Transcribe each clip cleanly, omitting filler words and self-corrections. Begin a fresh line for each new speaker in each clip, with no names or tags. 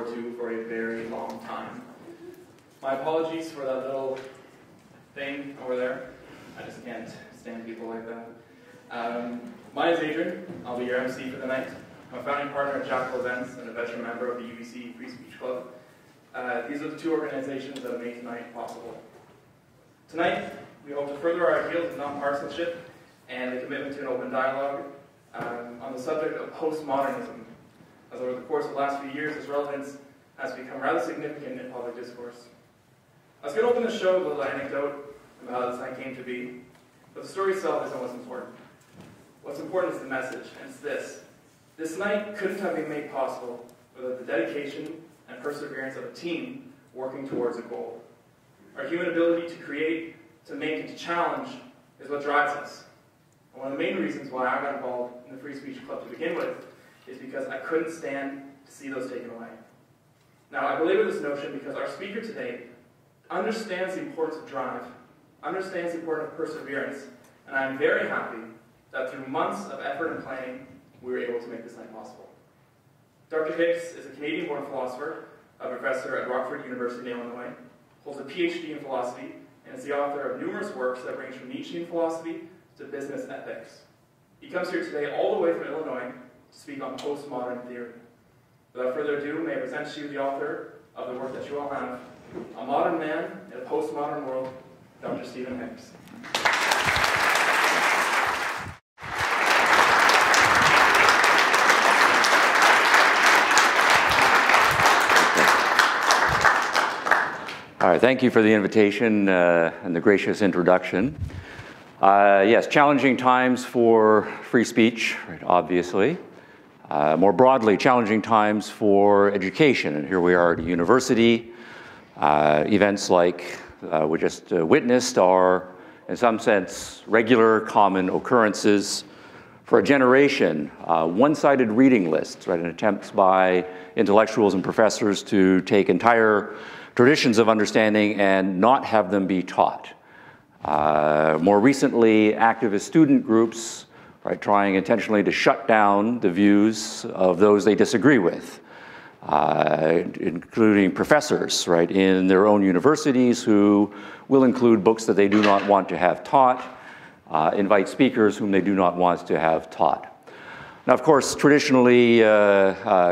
forward to for a very long time. My apologies for that little thing over there. I just can't stand people like that. My name is Adrian. I'll be your MC for the night. I'm a founding partner at Jackal Events and a veteran member of the UBC Free Speech Club. These are the two organizations that have made tonight possible. Tonight, we hope to further our ideals of non-partisanship and the commitment to an open dialogue on the subject of postmodernism, as over the course of the last few years, its relevance has become rather significant in public discourse. I was going to open the show with a little anecdote about how this night came to be, but the story itself isn't what's important. What's important is the message, and it's this. This night couldn't have been made possible without the dedication and perseverance of a team working towards a goal. Our human ability to create, to make, and to challenge is what drives us. And one of the main reasons why I got involved in the Free Speech Club to begin with is because I couldn't stand to see those taken away. Now, I believe in this notion because our speaker today understands the importance of drive, understands the importance of perseverance, and I'm very happy that through months of effort and planning, we were able to make this night possible. Dr. Hicks is a Canadian-born philosopher, a professor at Rockford University in Illinois, holds a PhD in philosophy, and is the author of numerous works that range from Nietzschean philosophy to business ethics. He comes here today all the way from Illinois to speak on postmodern theory. Without further ado, may I present to you the author of the work that you all have, A Modern Man in a Postmodern World, Dr. Stephen Hicks.
All right, thank you for the invitation and the gracious introduction. Yes, challenging times for free speech, right, obviously. More broadly, challenging times for education. And here we are at a university. Events like we just witnessed are, in some sense, regular, common occurrences. For a generation, one-sided reading lists, right, and attempts by intellectuals and professors to take entire traditions of understanding and not have them be taught. More recently, activist student groups, right, trying intentionally to shut down the views of those they disagree with, including professors, right, in their own universities who will include books that they do not want to have taught, invite speakers whom they do not want to have taught. Now, of course, traditionally,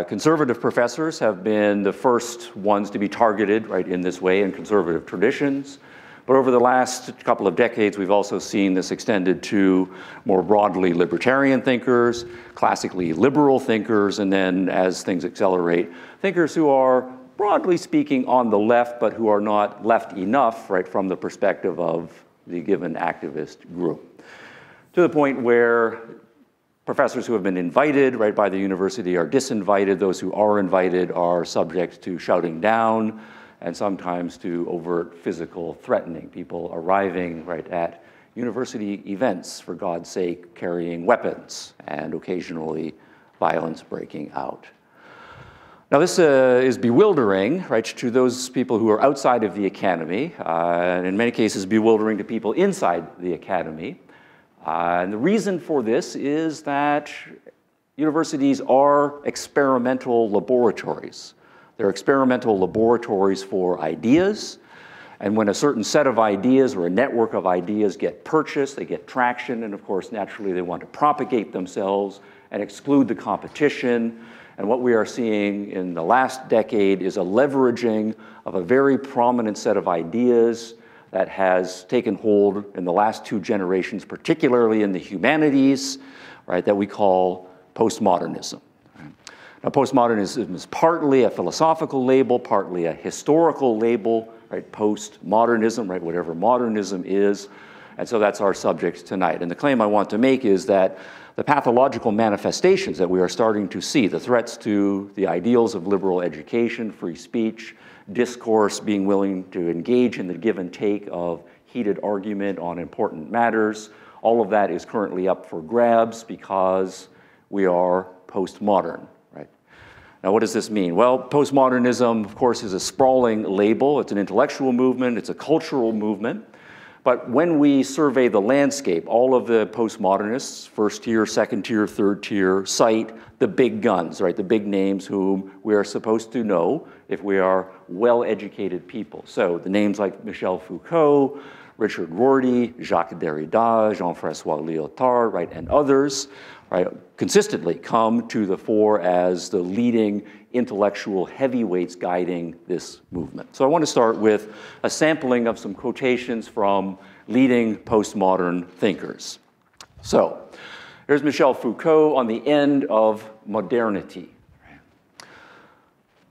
conservative professors have been the first ones to be targeted, right, in this way in conservative traditions. But over the last couple of decades, we've also seen this extended to more broadly libertarian thinkers, classically liberal thinkers, and then as things accelerate, thinkers who are broadly speaking on the left, but who are not left enough, right, from the perspective of the given activist group. To the point where professors who have been invited, right, by the university are disinvited. Those who are invited are subject to shouting down and sometimes to overt physical threatening. People arriving, right, at university events, for God's sake, carrying weapons and occasionally violence breaking out. Now, this is bewildering, right, to those people who are outside of the academy, and in many cases bewildering to people inside the academy. And the reason for this is that universities are experimental laboratories. They're experimental laboratories for ideas, and when a certain set of ideas or a network of ideas get purchased, they get traction, and of course, naturally, they want to propagate themselves and exclude the competition. And what we are seeing in the last decade is a leveraging of a very prominent set of ideas that has taken hold in the last two generations, particularly in the humanities, right, that we call postmodernism. Now, postmodernism is partly a philosophical label, partly a historical label, right, postmodernism, right, whatever modernism is, and so that's our subject tonight. And the claim I want to make is that the pathological manifestations that we are starting to see, the threats to the ideals of liberal education, free speech, discourse, being willing to engage in the give and take of heated argument on important matters, all of that is currently up for grabs because we are postmodern, right? Now, what does this mean? Well, postmodernism, of course, is a sprawling label. It's an intellectual movement. It's a cultural movement. But when we survey the landscape, all of the postmodernists, first tier, second tier, third tier, cite the big guns, right? The big names whom we are supposed to know if we are well-educated people. So the names like Michel Foucault, Richard Rorty, Jacques Derrida, Jean-François Lyotard, right, and others, right, consistently come to the fore as the leading intellectual heavyweights guiding this movement. So I want to start with a sampling of some quotations from leading postmodern thinkers. So here's Michel Foucault on the end of modernity.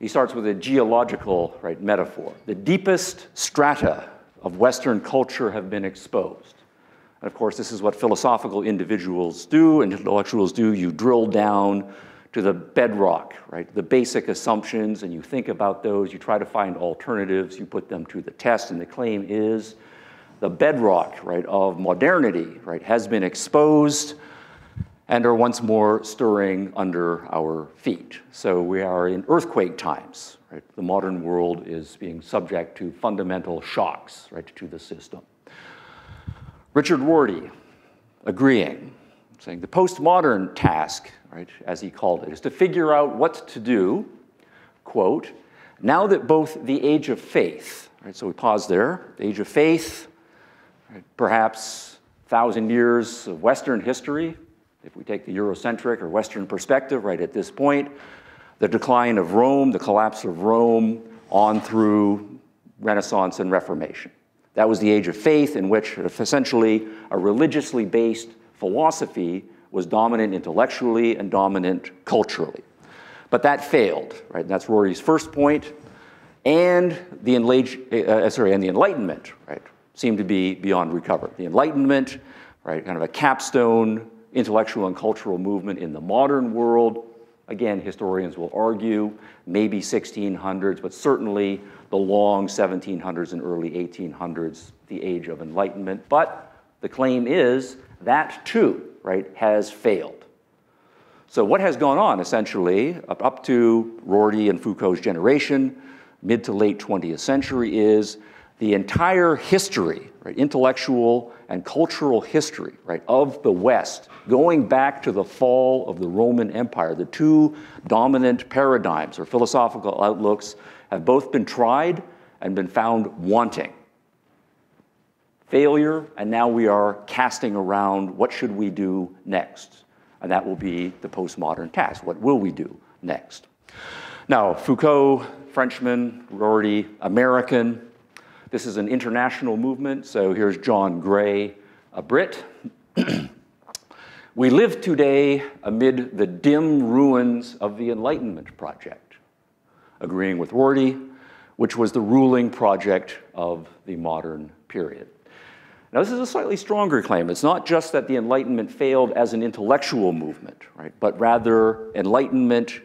He starts with a geological, right, metaphor. The deepest strata of Western culture have been exposed. And of course, this is what philosophical individuals do, and intellectuals do. You drill down to the bedrock, right? The basic assumptions, and you think about those. You try to find alternatives. You put them to the test, and the claim is the bedrock, right, of modernity, right, has been exposed and are once more stirring under our feet. So we are in earthquake times, right? The modern world is being subject to fundamental shocks, right, to the system. Richard Rorty, agreeing, saying the postmodern task, right, as he called it, is to figure out what to do, quote, now that both the age of faith, right, so we pause there, the age of faith, right, perhaps 1,000 years of Western history, if we take the Eurocentric or Western perspective right at this point, the decline of Rome, the collapse of Rome, on through Renaissance and Reformation. That was the age of faith in which essentially a religiously based philosophy was dominant intellectually and dominant culturally. But that failed, right? And that's Rory's first point. And the Enlightenment, right, seemed to be beyond recovery. The Enlightenment, right, kind of a capstone intellectual and cultural movement in the modern world. Again, historians will argue, maybe 1600s, but certainly the long 1700s and early 1800s, the age of enlightenment. But the claim is that too, right, has failed. So what has gone on essentially up to Rorty and Foucault's generation, mid to late 20th century, is the entire history, right, intellectual and cultural history, right, of the West, going back to the fall of the Roman Empire. The two dominant paradigms or philosophical outlooks have both been tried and been found wanting. Failure, and now we are casting around what should we do next? And that will be the postmodern task. What will we do next? Now, Foucault, Frenchman, Rorty, American. This is an international movement, so here's John Gray, a Brit. We live today amid the dim ruins of the Enlightenment project, agreeing with Rorty, which was the ruling project of the modern period. Now, this is a slightly stronger claim. It's not just that the Enlightenment failed as an intellectual movement, right, but rather Enlightenment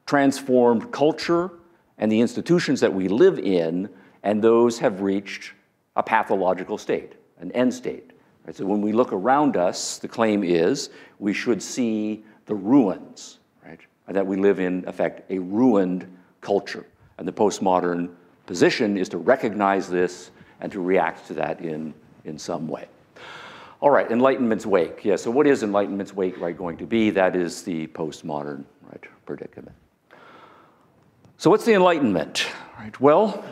transformed culture and the institutions that we live in, and those have reached a pathological state, an end state. Right? So when we look around us, the claim is we should see the ruins, right? And that we live in effect, a ruined culture. And the postmodern position is to recognize this and to react to that in some way. All right, Enlightenment's wake. Yeah, so what is Enlightenment's wake, right, going to be? That is the postmodern, right, predicament. So what's the Enlightenment? Right, well,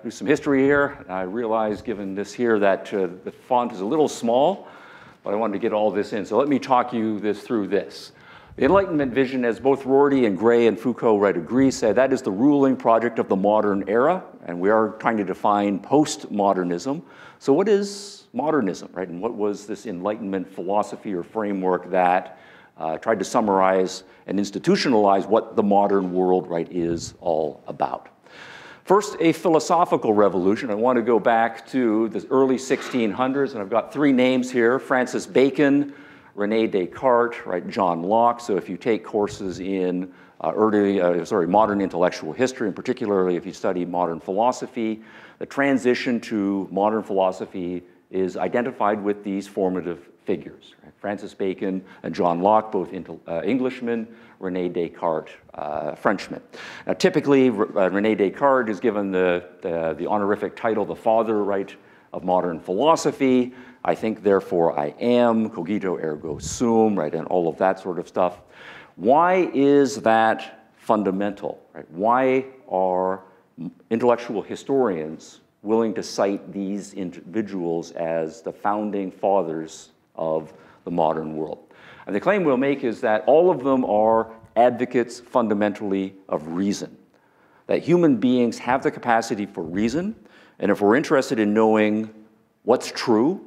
do some history here. I realize, given this here, that the font is a little small, but I wanted to get all this in. So let me talk you through this. The Enlightenment vision, as both Rorty and Gray and Foucault right agree, say that is the ruling project of the modern era, and we are trying to define postmodernism. So what is modernism, right? And what was this Enlightenment philosophy or framework that tried to summarize and institutionalize what the modern world, right, is all about? First, a philosophical revolution. I want to go back to the early 1600s, and I've got three names here: Francis Bacon, René Descartes, right, John Locke. So if you take courses in modern intellectual history, and particularly if you study modern philosophy, the transition to modern philosophy is identified with these formative figures. Right? Francis Bacon and John Locke, both Englishmen, René Descartes, Frenchman. Now, typically, René Descartes is given the honorific title, the father, right, of modern philosophy. I think, therefore I am, cogito ergo sum, right, and all of that sort of stuff. Why is that fundamental, right? Why are intellectual historians willing to cite these individuals as the founding fathers of the modern world? And the claim we'll make is that all of them are advocates fundamentally of reason, that human beings have the capacity for reason, and if we're interested in knowing what's true,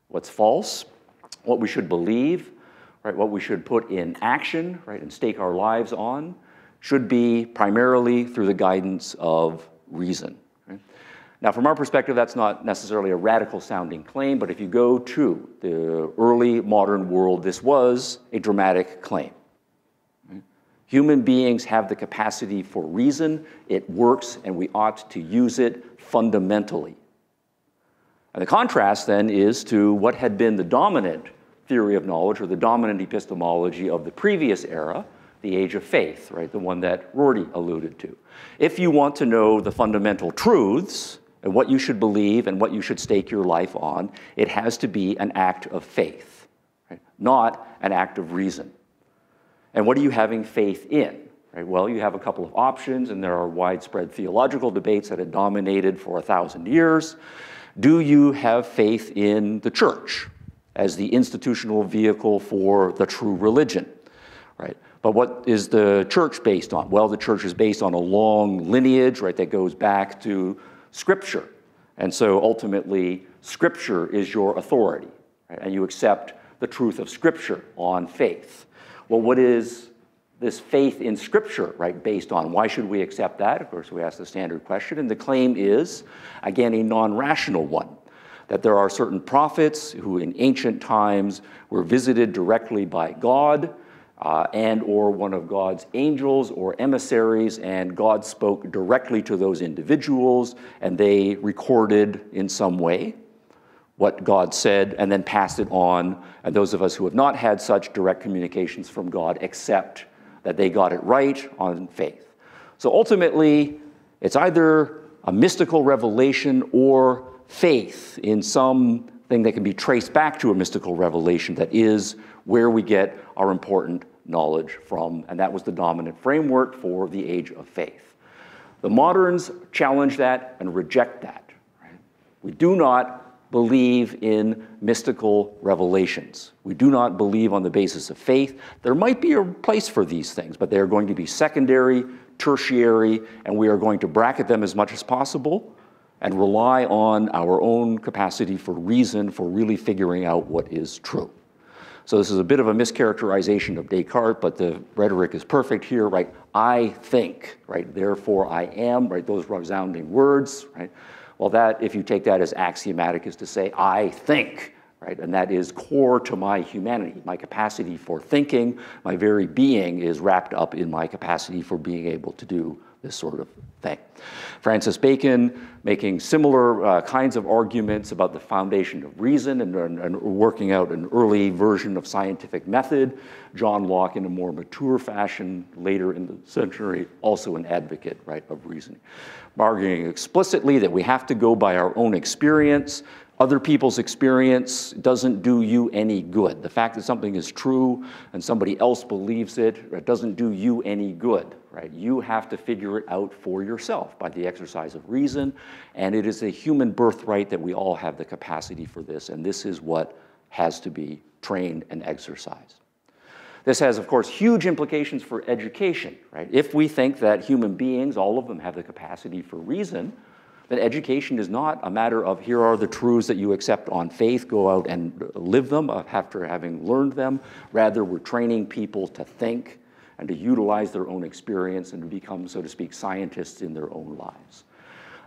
what's false, what we should believe, right, what we should put in action, right, and stake our lives on, should be primarily through the guidance of reason. Right? Now, from our perspective, that's not necessarily a radical sounding claim, but if you go to the early modern world, this was a dramatic claim. Right? Human beings have the capacity for reason, it works, and we ought to use it fundamentally. And the contrast then is to what had been the dominant theory of knowledge, or the dominant epistemology of the previous era, the age of faith, right, the one that Rorty alluded to. If you want to know the fundamental truths and what you should believe and what you should stake your life on, it has to be an act of faith, right, not an act of reason. And what are you having faith in? Right? Well, you have a couple of options, and there are widespread theological debates that have dominated for 1,000 years. Do you have faith in the church as the institutional vehicle for the true religion? Right? But what is the church based on? Well, the church is based on a long lineage, right, that goes back to Scripture. And so ultimately, Scripture is your authority, right? And you accept the truth of Scripture on faith. Well, what is this faith in Scripture, right, based on? Why should we accept that? Of course, we ask the standard question, and the claim is, again, a non-rational one, that there are certain prophets who in ancient times were visited directly by God, and or one of God's angels or emissaries, and God spoke directly to those individuals, and they recorded in some way what God said and then passed it on, and those of us who have not had such direct communications from God accept that they got it right on faith. So ultimately, it's either a mystical revelation or faith in something that can be traced back to a mystical revelation that is where we get our important knowledge from, and that was the dominant framework for the age of faith. The moderns challenge that and reject that. Right? We do not believe in mystical revelations. We do not believe on the basis of faith. There might be a place for these things, but they are going to be secondary, tertiary, and we are going to bracket them as much as possible and rely on our own capacity for reason for really figuring out what is true. So this is a bit of a mischaracterization of Descartes, but the rhetoric is perfect here, right? I think, right? Therefore I am, right? Those resounding words, right? Well, that, if you take that as axiomatic, is to say, I think, right? And that is core to my humanity. My capacity for thinking, my very being is wrapped up in my capacity for being able to do this sort of thing. Francis Bacon making similar kinds of arguments about the foundation of reason and working out an early version of scientific method. John Locke, in a more mature fashion later in the century, also an advocate, right, of reasoning. Arguing explicitly that we have to go by our own experience. Other people's experience doesn't do you any good. The fact that something is true and somebody else believes it, it doesn't do you any good, right? You have to figure it out for yourself by the exercise of reason, and it is a human birthright that we all have the capacity for this, and this is what has to be trained and exercised. This has, of course, huge implications for education, right? If we think that human beings, all of them, have the capacity for reason, then education is not a matter of here are the truths that you accept on faith, go out and live them after having learned them. Rather, we're training people to think and to utilize their own experience and to become, so to speak, scientists in their own lives.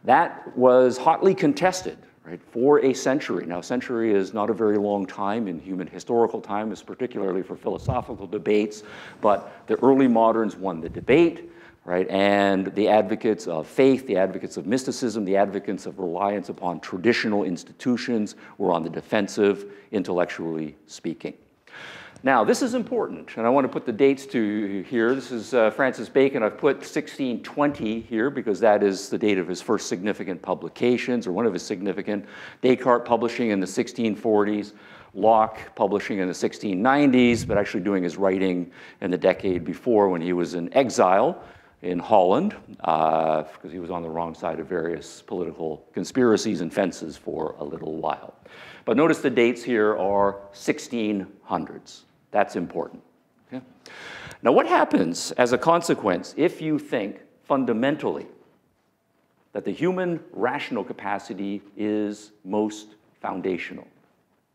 That was hotly contested, right, for a century. Now, a century is not a very long time in human historical time, it's particularly for philosophical debates, but the early moderns won the debate. Right? And the advocates of faith, the advocates of mysticism, the advocates of reliance upon traditional institutions were on the defensive, intellectually speaking. Now, this is important, and I want to put the dates to here. This is Francis Bacon. I've put 1620 here because that is the date of his first significant publications, or one of his significant. Descartes publishing in the 1640s, Locke publishing in the 1690s, but actually doing his writing in the decade before when he was in exile in Holland, because he was on the wrong side of various political conspiracies and fences for a little while. But notice the dates here are 1600s. That's important. Okay? Now, what happens as a consequence if you think fundamentally that the human rational capacity is most foundational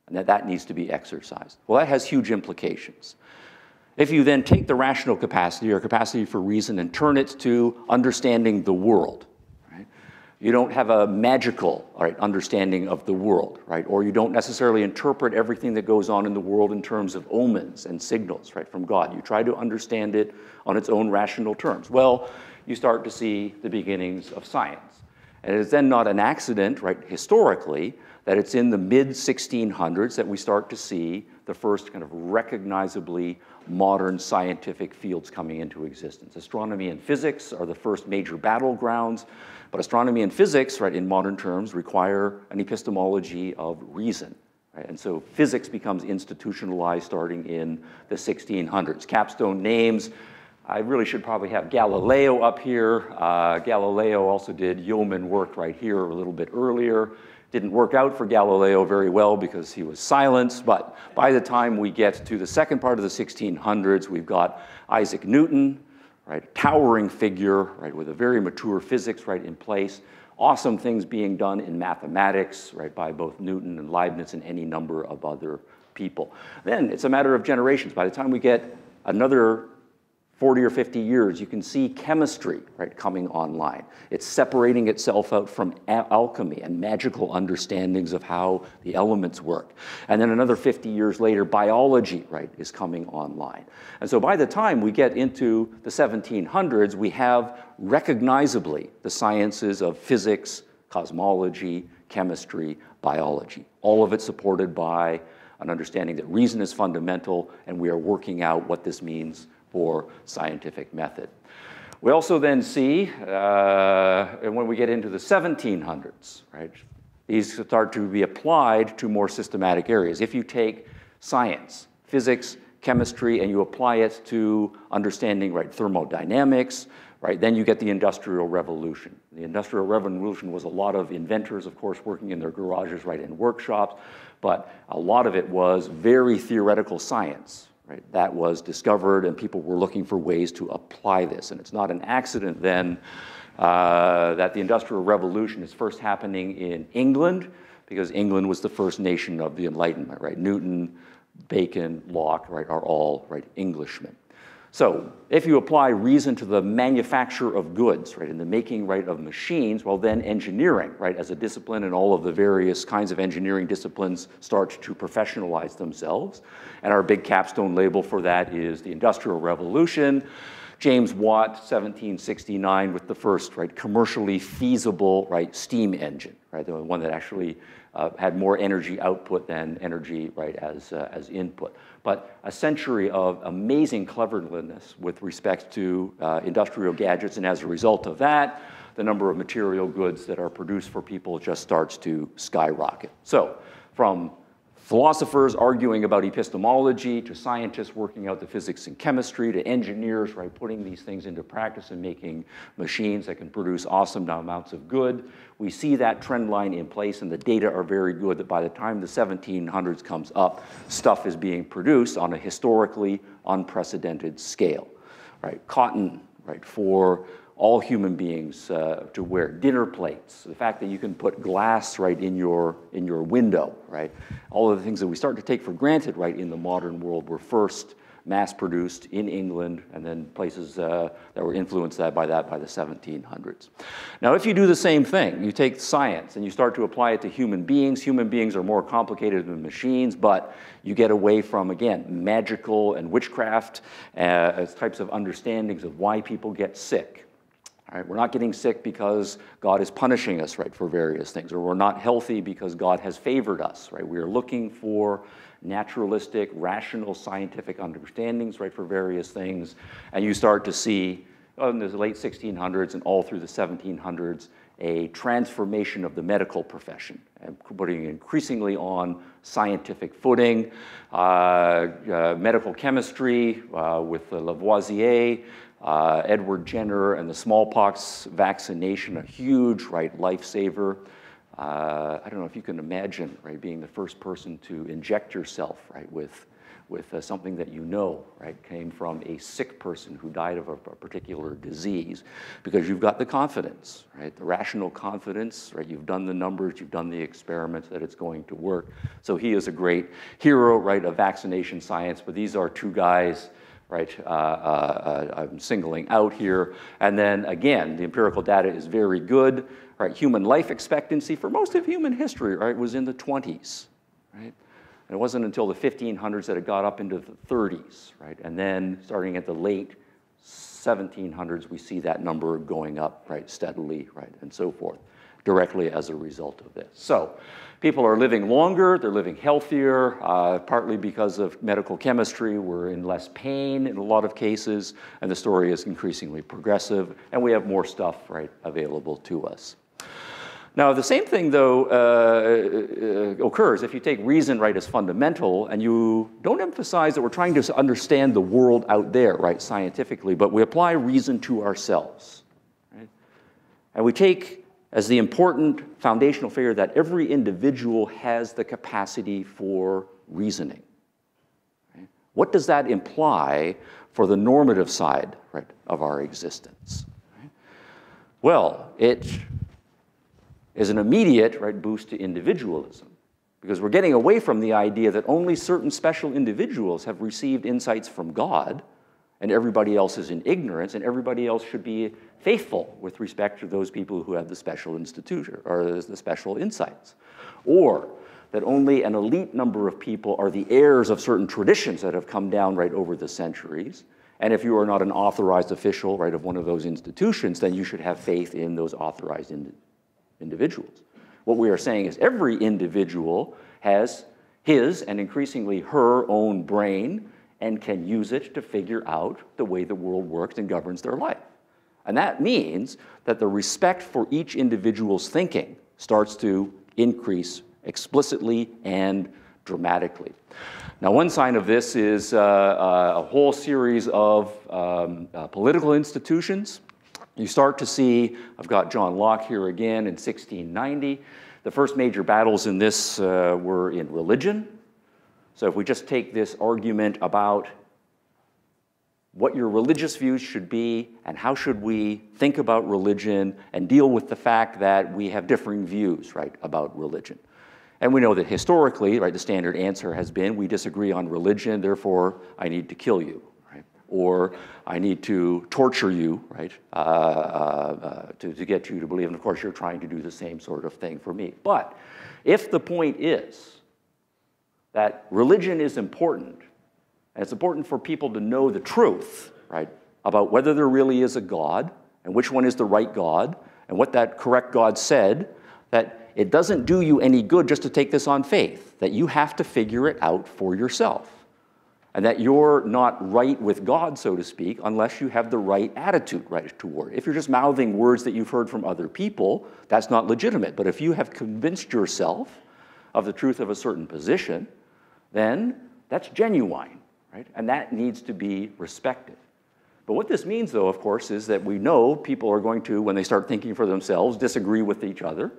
and that that needs to be exercised? Well, that has huge implications. If you then take the rational capacity or capacity for reason and turn it to understanding the world, right? You don't have a magical, understanding of the world, right? Or you don't necessarily interpret everything that goes on in the world in terms of omens and signals, right, from God. You try to understand it on its own rational terms. Well, you start to see the beginnings of science. And it is then not an accident, right, historically, that it's in the mid-1600s that we start to see the first kind of recognizably modern scientific fields coming into existence. Astronomy and physics are the first major battlegrounds, but astronomy and physics, right, in modern terms, require an epistemology of reason. Right? And so physics becomes institutionalized starting in the 1600s. Capstone names, I really should probably have Galileo up here. Galileo also did yeoman work right here a little bit earlier. Didn't work out for Galileo very well because he was silenced, but by the time we get to the second part of the 1600s, we've got Isaac Newton, right, a towering figure, right, with a very mature physics, right, in place. Awesome things being done in mathematics, right, by both Newton and Leibniz and any number of other people. Then it's a matter of generations. By the time we get another 40 or 50 years, you can see chemistry, right, coming online. It's separating itself out from alchemy and magical understandings of how the elements work. And then another 50 years later, biology, right, is coming online. And so by the time we get into the 1700s, we have recognizably the sciences of physics, cosmology, chemistry, biology. All of it supported by an understanding that reason is fundamental, and we are working out what this means for scientific method. We also then see, and when we get into the 1700s, right, these start to be applied to more systematic areas. If you take science, physics, chemistry, and you apply it to understanding, right, thermodynamics, right, then you get the Industrial Revolution. The Industrial Revolution was a lot of inventors, of course, working in their garages, right, in workshops, but a lot of it was very theoretical science. Right, that was discovered, and people were looking for ways to apply this. And it's not an accident then that the Industrial Revolution is first happening in England, because England was the first nation of the Enlightenment. Right? Newton, Bacon, Locke, right, are all, right, Englishmen. So if you apply reason to the manufacture of goods, right, and the making, right, of machines, well, then engineering, right, as a discipline, and all of the various kinds of engineering disciplines start to professionalize themselves. And our big capstone label for that is the Industrial Revolution. James Watt, 1769, with the first, right, commercially feasible, right, steam engine, right, the one that actually had more energy output than energy, right, as input. But a century of amazing cleverness with respect to industrial gadgets, and as a result of that, the number of material goods that are produced for people just starts to skyrocket. So from philosophers arguing about epistemology, to scientists working out the physics and chemistry, to engineers, right, putting these things into practice and making machines that can produce awesome amounts of good. We see that trend line in place, and the data are very good that by the time the 1700s comes up, stuff is being produced on a historically unprecedented scale. Right? Cotton, right, for all human beings to wear, dinner plates, the fact that you can put glass, right, in your window, right? All of the things that we start to take for granted, right, in the modern world were first mass-produced in England, and then places that were influenced by that by the 1700s. Now, if you do the same thing, you take science and you start to apply it to human beings are more complicated than machines, but you get away from, again, magical and witchcraft as types of understandings of why people get sick, All right? We're not getting sick because God is punishing us, right, for various things, or we're not healthy because God has favored us, right? We are looking for naturalistic, rational, scientific understandings, right, for various things, and you start to see in the late 1600s and all through the 1700s a transformation of the medical profession, and putting increasingly on scientific footing. Medical chemistry with Lavoisier, Edward Jenner, and the smallpox vaccination, a huge, right, lifesaver. I don't know if you can imagine, right, being the first person to inject yourself, right, with something that you know, right, came from a sick person who died of a particular disease, because you've got the confidence, right, the rational confidence, right, you've done the numbers, you've done the experiments that it's going to work. So he is a great hero, right, of vaccination science, but these are two guys, right, I'm singling out here. And then again, the empirical data is very good, right, human life expectancy for most of human history, right, was in the 20s, right? And it wasn't until the 1500s that it got up into the 30s, right? And then starting at the late 1700s, we see that number going up, right, steadily, right, and so forth, directly as a result of this. So people are living longer, they're living healthier, partly because of medical chemistry. We're in less pain in a lot of cases, and the story is increasingly progressive, and we have more stuff, right, available to us. Now, the same thing, though, occurs if you take reason, right, as fundamental, and you don't emphasize that we're trying to understand the world out there, right, scientifically, but we apply reason to ourselves, right? And we take as the important foundational figure that every individual has the capacity for reasoning. Right? What does that imply for the normative side, right, of our existence? Right? Well, it is an immediate, right, boost to individualism, because we're getting away from the idea that only certain special individuals have received insights from God, and everybody else is in ignorance, and everybody else should be faithful with respect to those people who have the special institution or the special insights, or that only an elite number of people are the heirs of certain traditions that have come down, right, over the centuries. And if you are not an authorized official, right, of one of those institutions, then you should have faith in those authorized individuals. What we are saying is every individual has his and increasingly her own brain and can use it to figure out the way the world works and governs their life. And that means that the respect for each individual's thinking starts to increase explicitly and dramatically. Now, one sign of this is a whole series of political institutions. You start to see, I've got John Locke here again in 1690. The first major battles in this were in religion. So if we just take this argument about what your religious views should be and how should we think about religion and deal with the fact that we have differing views, right, about religion. And we know that historically, right, the standard answer has been, we disagree on religion, therefore I need to kill you. Or I need to torture you, right, to get you to believe. And of course, you're trying to do the same sort of thing for me. But if the point is that religion is important, and it's important for people to know the truth, right, about whether there really is a God, and which one is the right God, and what that correct God said, that it doesn't do you any good just to take this on faith, that you have to figure it out for yourself. And that you're not right with God, so to speak, unless you have the right attitude, right, toward it. If you're just mouthing words that you've heard from other people, that's not legitimate. But if you have convinced yourself of the truth of a certain position, then that's genuine, right? And that needs to be respected. But what this means, though, of course, is that we know people are going to, when they start thinking for themselves, disagree with each other,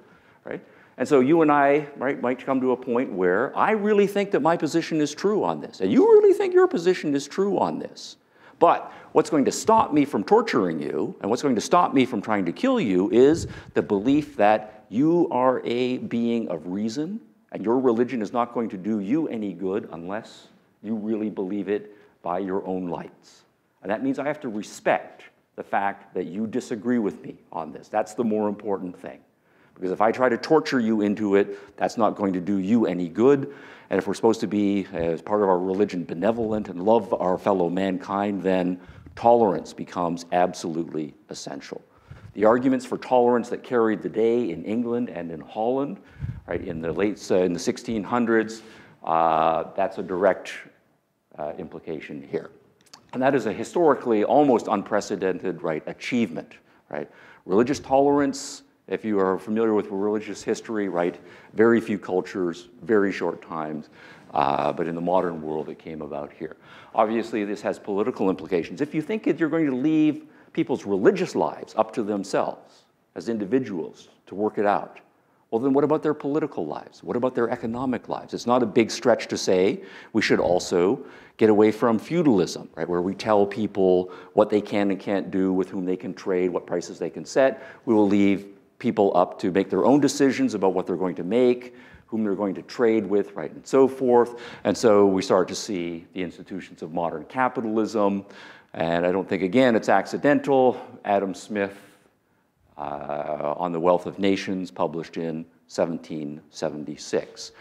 right? And so you and I, right, might come to a point where I really think that my position is true on this, and you really think your position is true on this. But what's going to stop me from torturing you, and what's going to stop me from trying to kill you, is the belief that you are a being of reason, and your religion is not going to do you any good unless you really believe it by your own lights. And that means I have to respect the fact that you disagree with me on this. That's the more important thing. Because if I try to torture you into it, that's not going to do you any good. And if we're supposed to be, as part of our religion, benevolent and love our fellow mankind, then tolerance becomes absolutely essential. The arguments for tolerance that carried the day in England and in Holland, right, in the 1600s, that's a direct implication here. And that is a historically almost unprecedented, right, achievement, right? Religious tolerance, if you are familiar with religious history, right, very few cultures, very short times, but in the modern world it came about here. Obviously this has political implications. If you think that you're going to leave people's religious lives up to themselves as individuals to work it out, well then what about their political lives? What about their economic lives? It's not a big stretch to say we should also get away from feudalism, right, where we tell people what they can and can't do, with whom they can trade, what prices they can set. We will leave people up to make their own decisions about what they're going to make, whom they're going to trade with, right, and so forth. And so we start to see the institutions of modern capitalism. And I don't think, again, it's accidental. Adam Smith on the Wealth of Nations, published in 1776.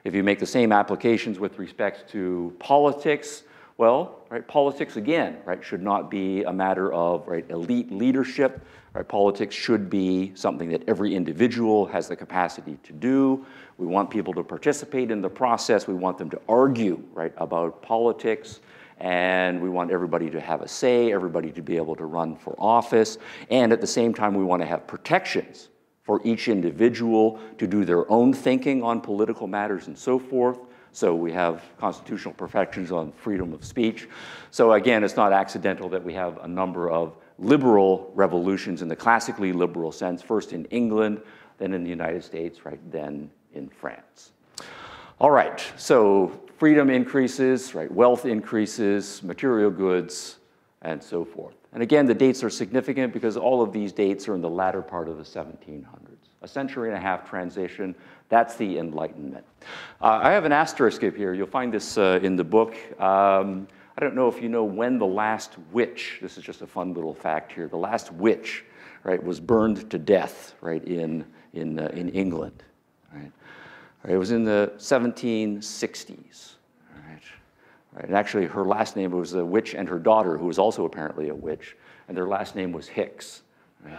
If you make the same applications with respect to politics, well, right, politics, again, right, should not be a matter of, right, elite leadership. Right, politics should be something that every individual has the capacity to do. We want people to participate in the process. We want them to argue, right, about politics. And we want everybody to have a say, everybody to be able to run for office. And at the same time, we want to have protections for each individual to do their own thinking on political matters and so forth. So we have constitutional protections on freedom of speech. So again, it's not accidental that we have a number of liberal revolutions in the classically liberal sense, first in England, then in the United States, right, then in France. All right, so freedom increases, right, wealth increases, material goods, and so forth. And again, the dates are significant because all of these dates are in the latter part of the 1700s. A century and a half transition, that's the Enlightenment. I have an asterisk up here. You'll find this in the book. I don't know if you know when the last witch, this is just a fun little fact here, the last witch, right, was burned to death, right, in England, right? It was in the 1760s, right? And actually her last name was a witch and her daughter, who was also apparently a witch, and their last name was Hicks. Right?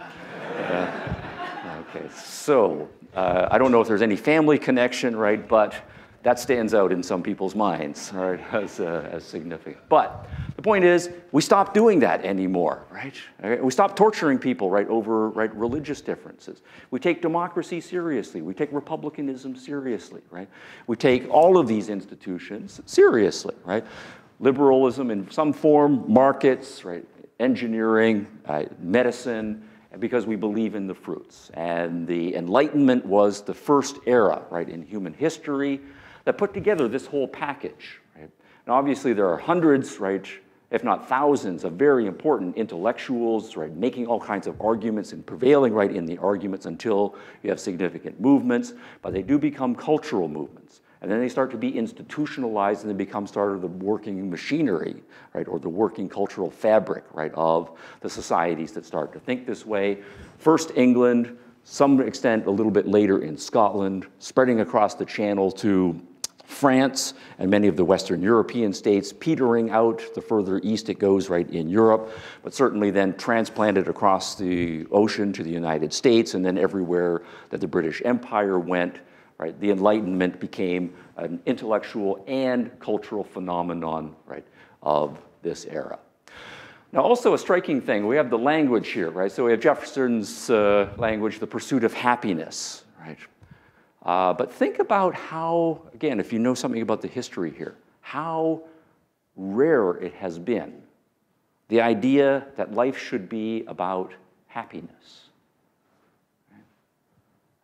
Okay, so I don't know if there's any family connection, right, but that stands out in some people's minds, right, as significant. But the point is, we stopped doing that anymore, right? We stopped torturing people, right, over, right, religious differences. We take democracy seriously. We take republicanism seriously, right? We take all of these institutions seriously, right? Liberalism in some form, markets, right, engineering, medicine, because we believe in the fruits. And the Enlightenment was the first era, right, in human history that put together this whole package, right? And obviously there are hundreds, right, if not thousands, of very important intellectuals, right, making all kinds of arguments and prevailing, right, in the arguments until you have significant movements, but they do become cultural movements. And then they start to be institutionalized and they become sort of the working machinery, right, or the working cultural fabric, right, of the societies that start to think this way. First England, some extent a little bit later in Scotland, spreading across the Channel to France and many of the Western European states, petering out the further east it goes, right, in Europe, but certainly then transplanted across the ocean to the United States, and then everywhere that the British Empire went, right, the Enlightenment became an intellectual and cultural phenomenon, right, of this era. Now, also a striking thing, we have the language here, right? So we have Jefferson's language, the pursuit of happiness, right? But think about how, again, if you know something about the history here, how rare it has been, the idea that life should be about happiness, right?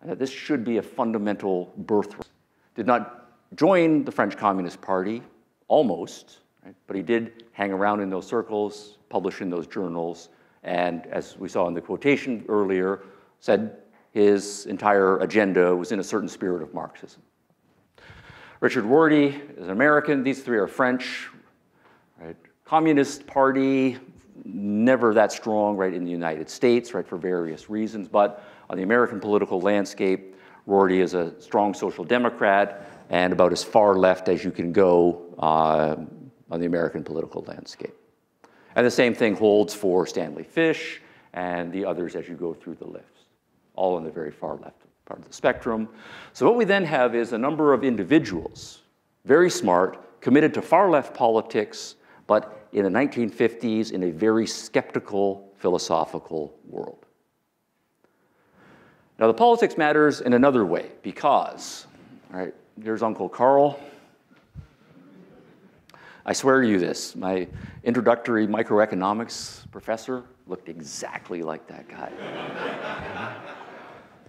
And that this should be a fundamental birthright. Did not join the French Communist Party, almost, right? But he did hang around in those circles, publish in those journals, and as we saw in the quotation earlier, said his entire agenda was in a certain spirit of Marxism. Richard Rorty is an American. These three are French. Right? Communist Party, never that strong, right, in the United States, right, for various reasons. But on the American political landscape, Rorty is a strong social democrat and about as far left as you can go on the American political landscape. And the same thing holds for Stanley Fish and the others as you go through the list, all in the very far left part of the spectrum. So what we then have is a number of individuals, very smart, committed to far left politics, but in the 1950s in a very skeptical philosophical world. Now the politics matters in another way because, all right, here's Uncle Carl. I swear to you this, my introductory microeconomics professor looked exactly like that guy.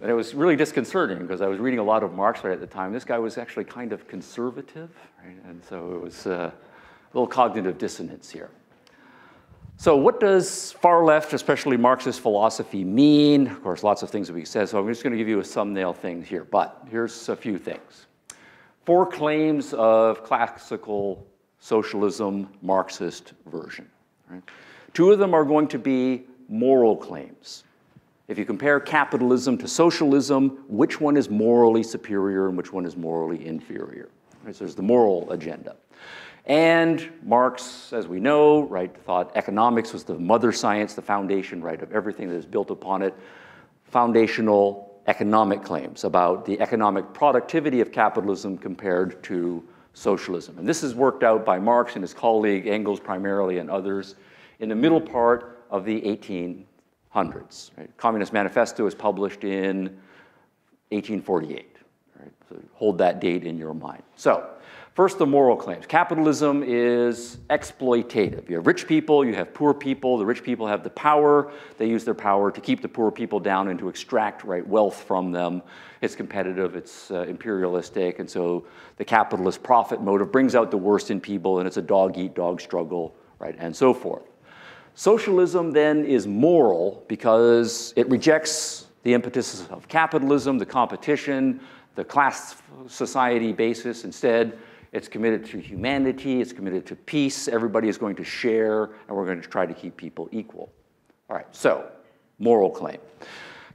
And it was really disconcerting because I was reading a lot of Marx right at the time. This guy was actually kind of conservative, right? And so it was a little cognitive dissonance here. So what does far left, especially Marxist philosophy, mean? Of course, lots of things that we said, so I'm just going to give you a thumbnail thing here, but here's a few things. 4 claims of classical socialism, Marxist version. Right? 2 of them are going to be moral claims. If you compare capitalism to socialism, which one is morally superior and which one is morally inferior? Right, so there's the moral agenda. And Marx, as we know, right, thought economics was the mother science, the foundation, right, of everything that is built upon it. Foundational economic claims about the economic productivity of capitalism compared to socialism. And this is worked out by Marx and his colleague Engels primarily and others in the middle part of the 1800s. Right? Communist Manifesto is published in 1848. Right? So hold that date in your mind. So first, the moral claims. Capitalism is exploitative. You have rich people, you have poor people. The rich people have the power. They use their power to keep the poor people down and to extract, right, wealth from them. It's competitive, it's imperialistic, and so the capitalist profit motive brings out the worst in people, and it's a dog-eat-dog struggle, right, and so forth. Socialism then is moral because it rejects the impetus of capitalism, the competition, the class society basis. Instead, it's committed to humanity, it's committed to peace, everybody is going to share, and we're going to try to keep people equal. All right, so, moral claim.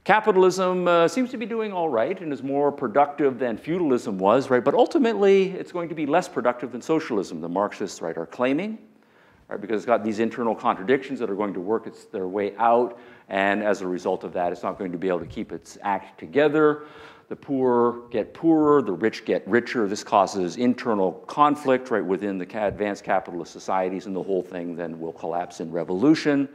Capitalism seems to be doing all right and is more productive than feudalism was, right? But ultimately, it's going to be less productive than socialism, the Marxists, right, are claiming. Right, because it's got these internal contradictions that are going to work their way out, and as a result of that, it's not going to be able to keep its act together. The poor get poorer, the rich get richer. This causes internal conflict right within the advanced capitalist societies, and the whole thing then will collapse in revolution.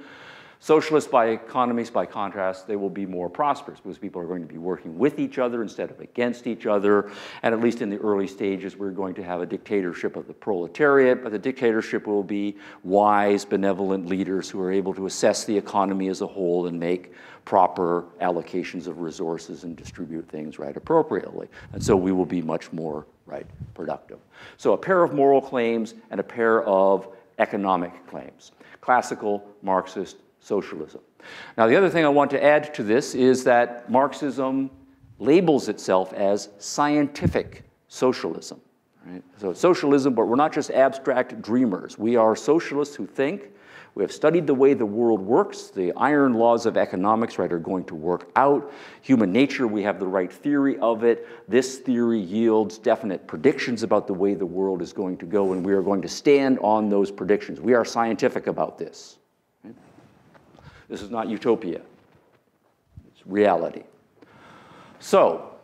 Socialist economies, by contrast, they will be more prosperous because people are going to be working with each other instead of against each other. And at least in the early stages, we're going to have a dictatorship of the proletariat, but the dictatorship will be wise, benevolent leaders who are able to assess the economy as a whole and make proper allocations of resources and distribute things right appropriately. And so we will be much more right productive. So a pair of moral claims and a pair of economic claims. Classical Marxist socialism. Now, the other thing I want to add to this is that Marxism labels itself as scientific socialism. Right? So it's socialism, but we're not just abstract dreamers. We are socialists who think. We have studied the way the world works. The iron laws of economics, right, are going to work out. Human nature, we have the right theory of it. This theory yields definite predictions about the way the world is going to go, and we are going to stand on those predictions. We are scientific about this. Right? This is not utopia. It's reality. So,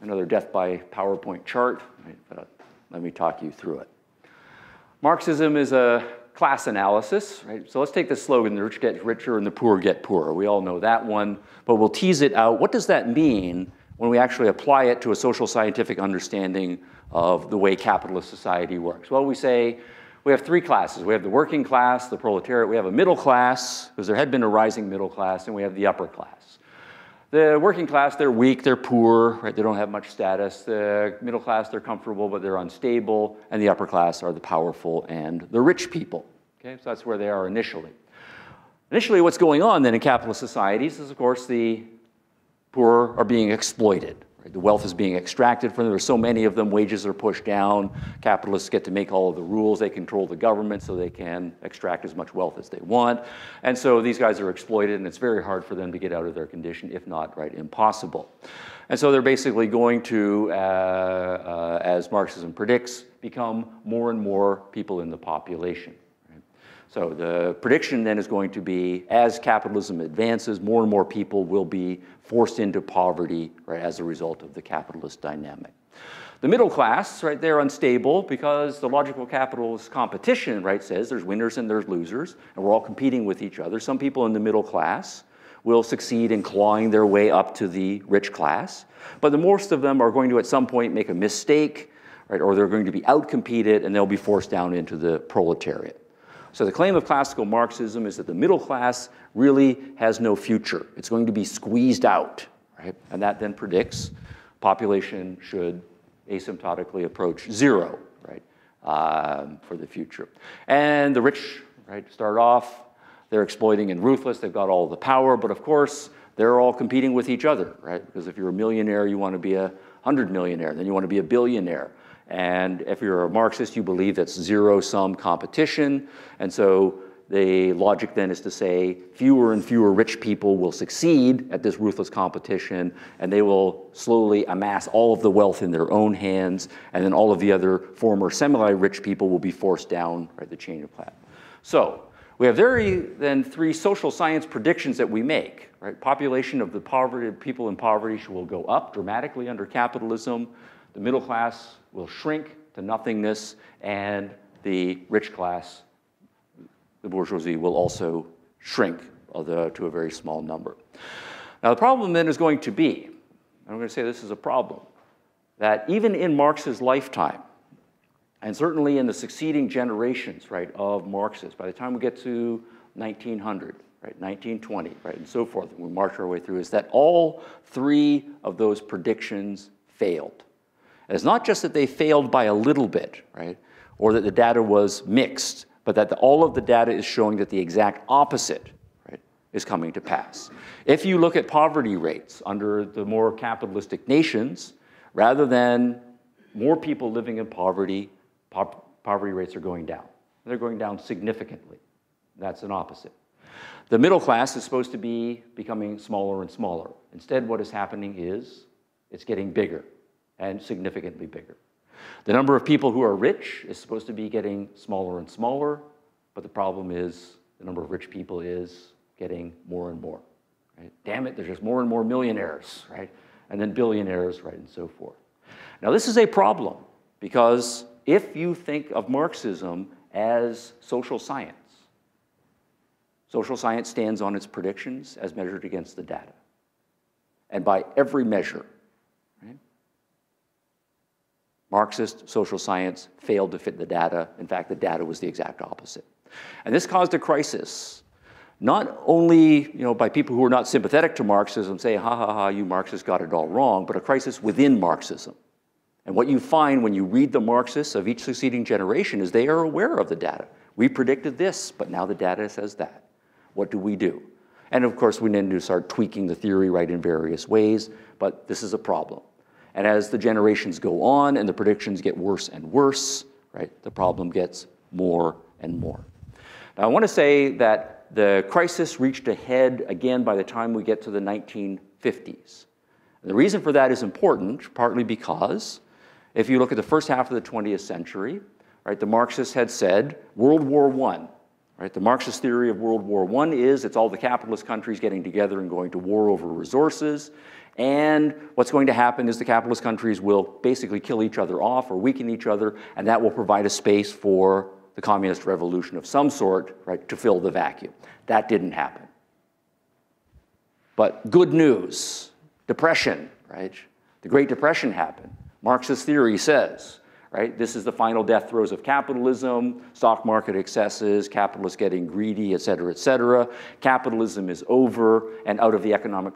another death by PowerPoint chart. Right? Let me talk you through it. Marxism is a class analysis, right? So let's take this slogan, the rich get richer and the poor get poorer. We all know that one, but we'll tease it out. What does that mean when we actually apply it to a social scientific understanding of the way capitalist society works? Well, we say we have 3 classes. We have the working class, the proletariat, we have a middle class, because there had been a rising middle class, and we have the upper class. The working class, they're weak, they're poor, right? They don't have much status. The middle class, they're comfortable, but they're unstable. And the upper class are the powerful and the rich people. Okay, so that's where they are initially. Initially, what's going on then in capitalist societies is, of course, the poor are being exploited. Right? The wealth is being extracted from them. There's so many of them, wages are pushed down. Capitalists get to make all of the rules. They control the government so they can extract as much wealth as they want. And so these guys are exploited, and it's very hard for them to get out of their condition, if not, right, impossible. And so they're basically going to, as Marxism predicts, become more and more people in the population. Right? So the prediction then is going to be, as capitalism advances, more and more people will be forced into poverty, right, as a result of the capitalist dynamic. The middle class, right, they're unstable because the logical capitalist competition, right, says there's winners and there's losers, and we're all competing with each other. Some people in the middle class will succeed in clawing their way up to the rich class, but the most of them are going to at some point make a mistake, right, or they're going to be outcompeted and they'll be forced down into the proletariat. So the claim of classical Marxism is that the middle class really has no future. It's going to be squeezed out, right? And that then predicts population should asymptotically approach zero, right, for the future. And the rich, right, start off, they're exploiting and ruthless, they've got all the power, but of course, they're all competing with each other, right? Because if you're a millionaire, you want to be 100 millionaire, then you want to be a billionaire. And if you're a Marxist, you believe that's zero-sum competition. And so the logic then is to say fewer and fewer rich people will succeed at this ruthless competition, and they will slowly amass all of the wealth in their own hands, and then all of the other former semi-rich people will be forced down, right, the chain of command. So we have then three social science predictions that we make, right? Population of the people in poverty will go up dramatically under capitalism. The middle class will shrink to nothingness, and the rich class, the bourgeoisie, will also shrink, although to a very small number. Now, the problem then is going to be, and I'm going to say this is a problem, that even in Marx's lifetime, and certainly in the succeeding generations, right, of Marxists, by the time we get to 1900, right, 1920, right, and so forth, and we march our way through, is that all three of those predictions failed. And it's not just that they failed by a little bit, right, or that the data was mixed, but that all of the data is showing that the exact opposite, right, is coming to pass. If you look at poverty rates under the more capitalistic nations, rather than more people living in poverty, poverty rates are going down. They're going down significantly. That's an opposite. The middle class is supposed to be becoming smaller and smaller. Instead, what is happening is it's getting bigger and significantly bigger. The number of people who are rich is supposed to be getting smaller and smaller, but the problem is the number of rich people is getting more and more. Right? Damn it, there's just more and more millionaires, right? And then billionaires, right, and so forth. Now, this is a problem because if you think of Marxism as social science stands on its predictions as measured against the data. And by every measure, right, Marxist social science failed to fit the data. In fact, the data was the exact opposite. And this caused a crisis, not only by people who are not sympathetic to Marxism say, ha, ha, ha, you Marxists got it all wrong, but a crisis within Marxism. And what you find when you read the Marxists of each succeeding generation is they are aware of the data. We predicted this, but now the data says that. What do we do? And of course, we need to start tweaking the theory, right, in various ways, but this is a problem. And as the generations go on and the predictions get worse and worse, right, the problem gets more and more. Now, I want to say that the crisis reached a head again by the time we get to the 1950s. And the reason for that is important, partly because if you look at the first half of the 20th century, right, the Marxists had said World War I. Right, the Marxist theory of World War I is it's all the capitalist countries getting together and going to war over resources. And what's going to happen is the capitalist countries will basically kill each other off or weaken each other, and that will provide a space for the communist revolution of some sort, right, to fill the vacuum. That didn't happen. But good news, depression, right? The Great Depression happened. Marxist theory says, right, this is the final death throes of capitalism, stock market excesses, capitalists getting greedy, et cetera, et cetera. Capitalism is over, and out of the economic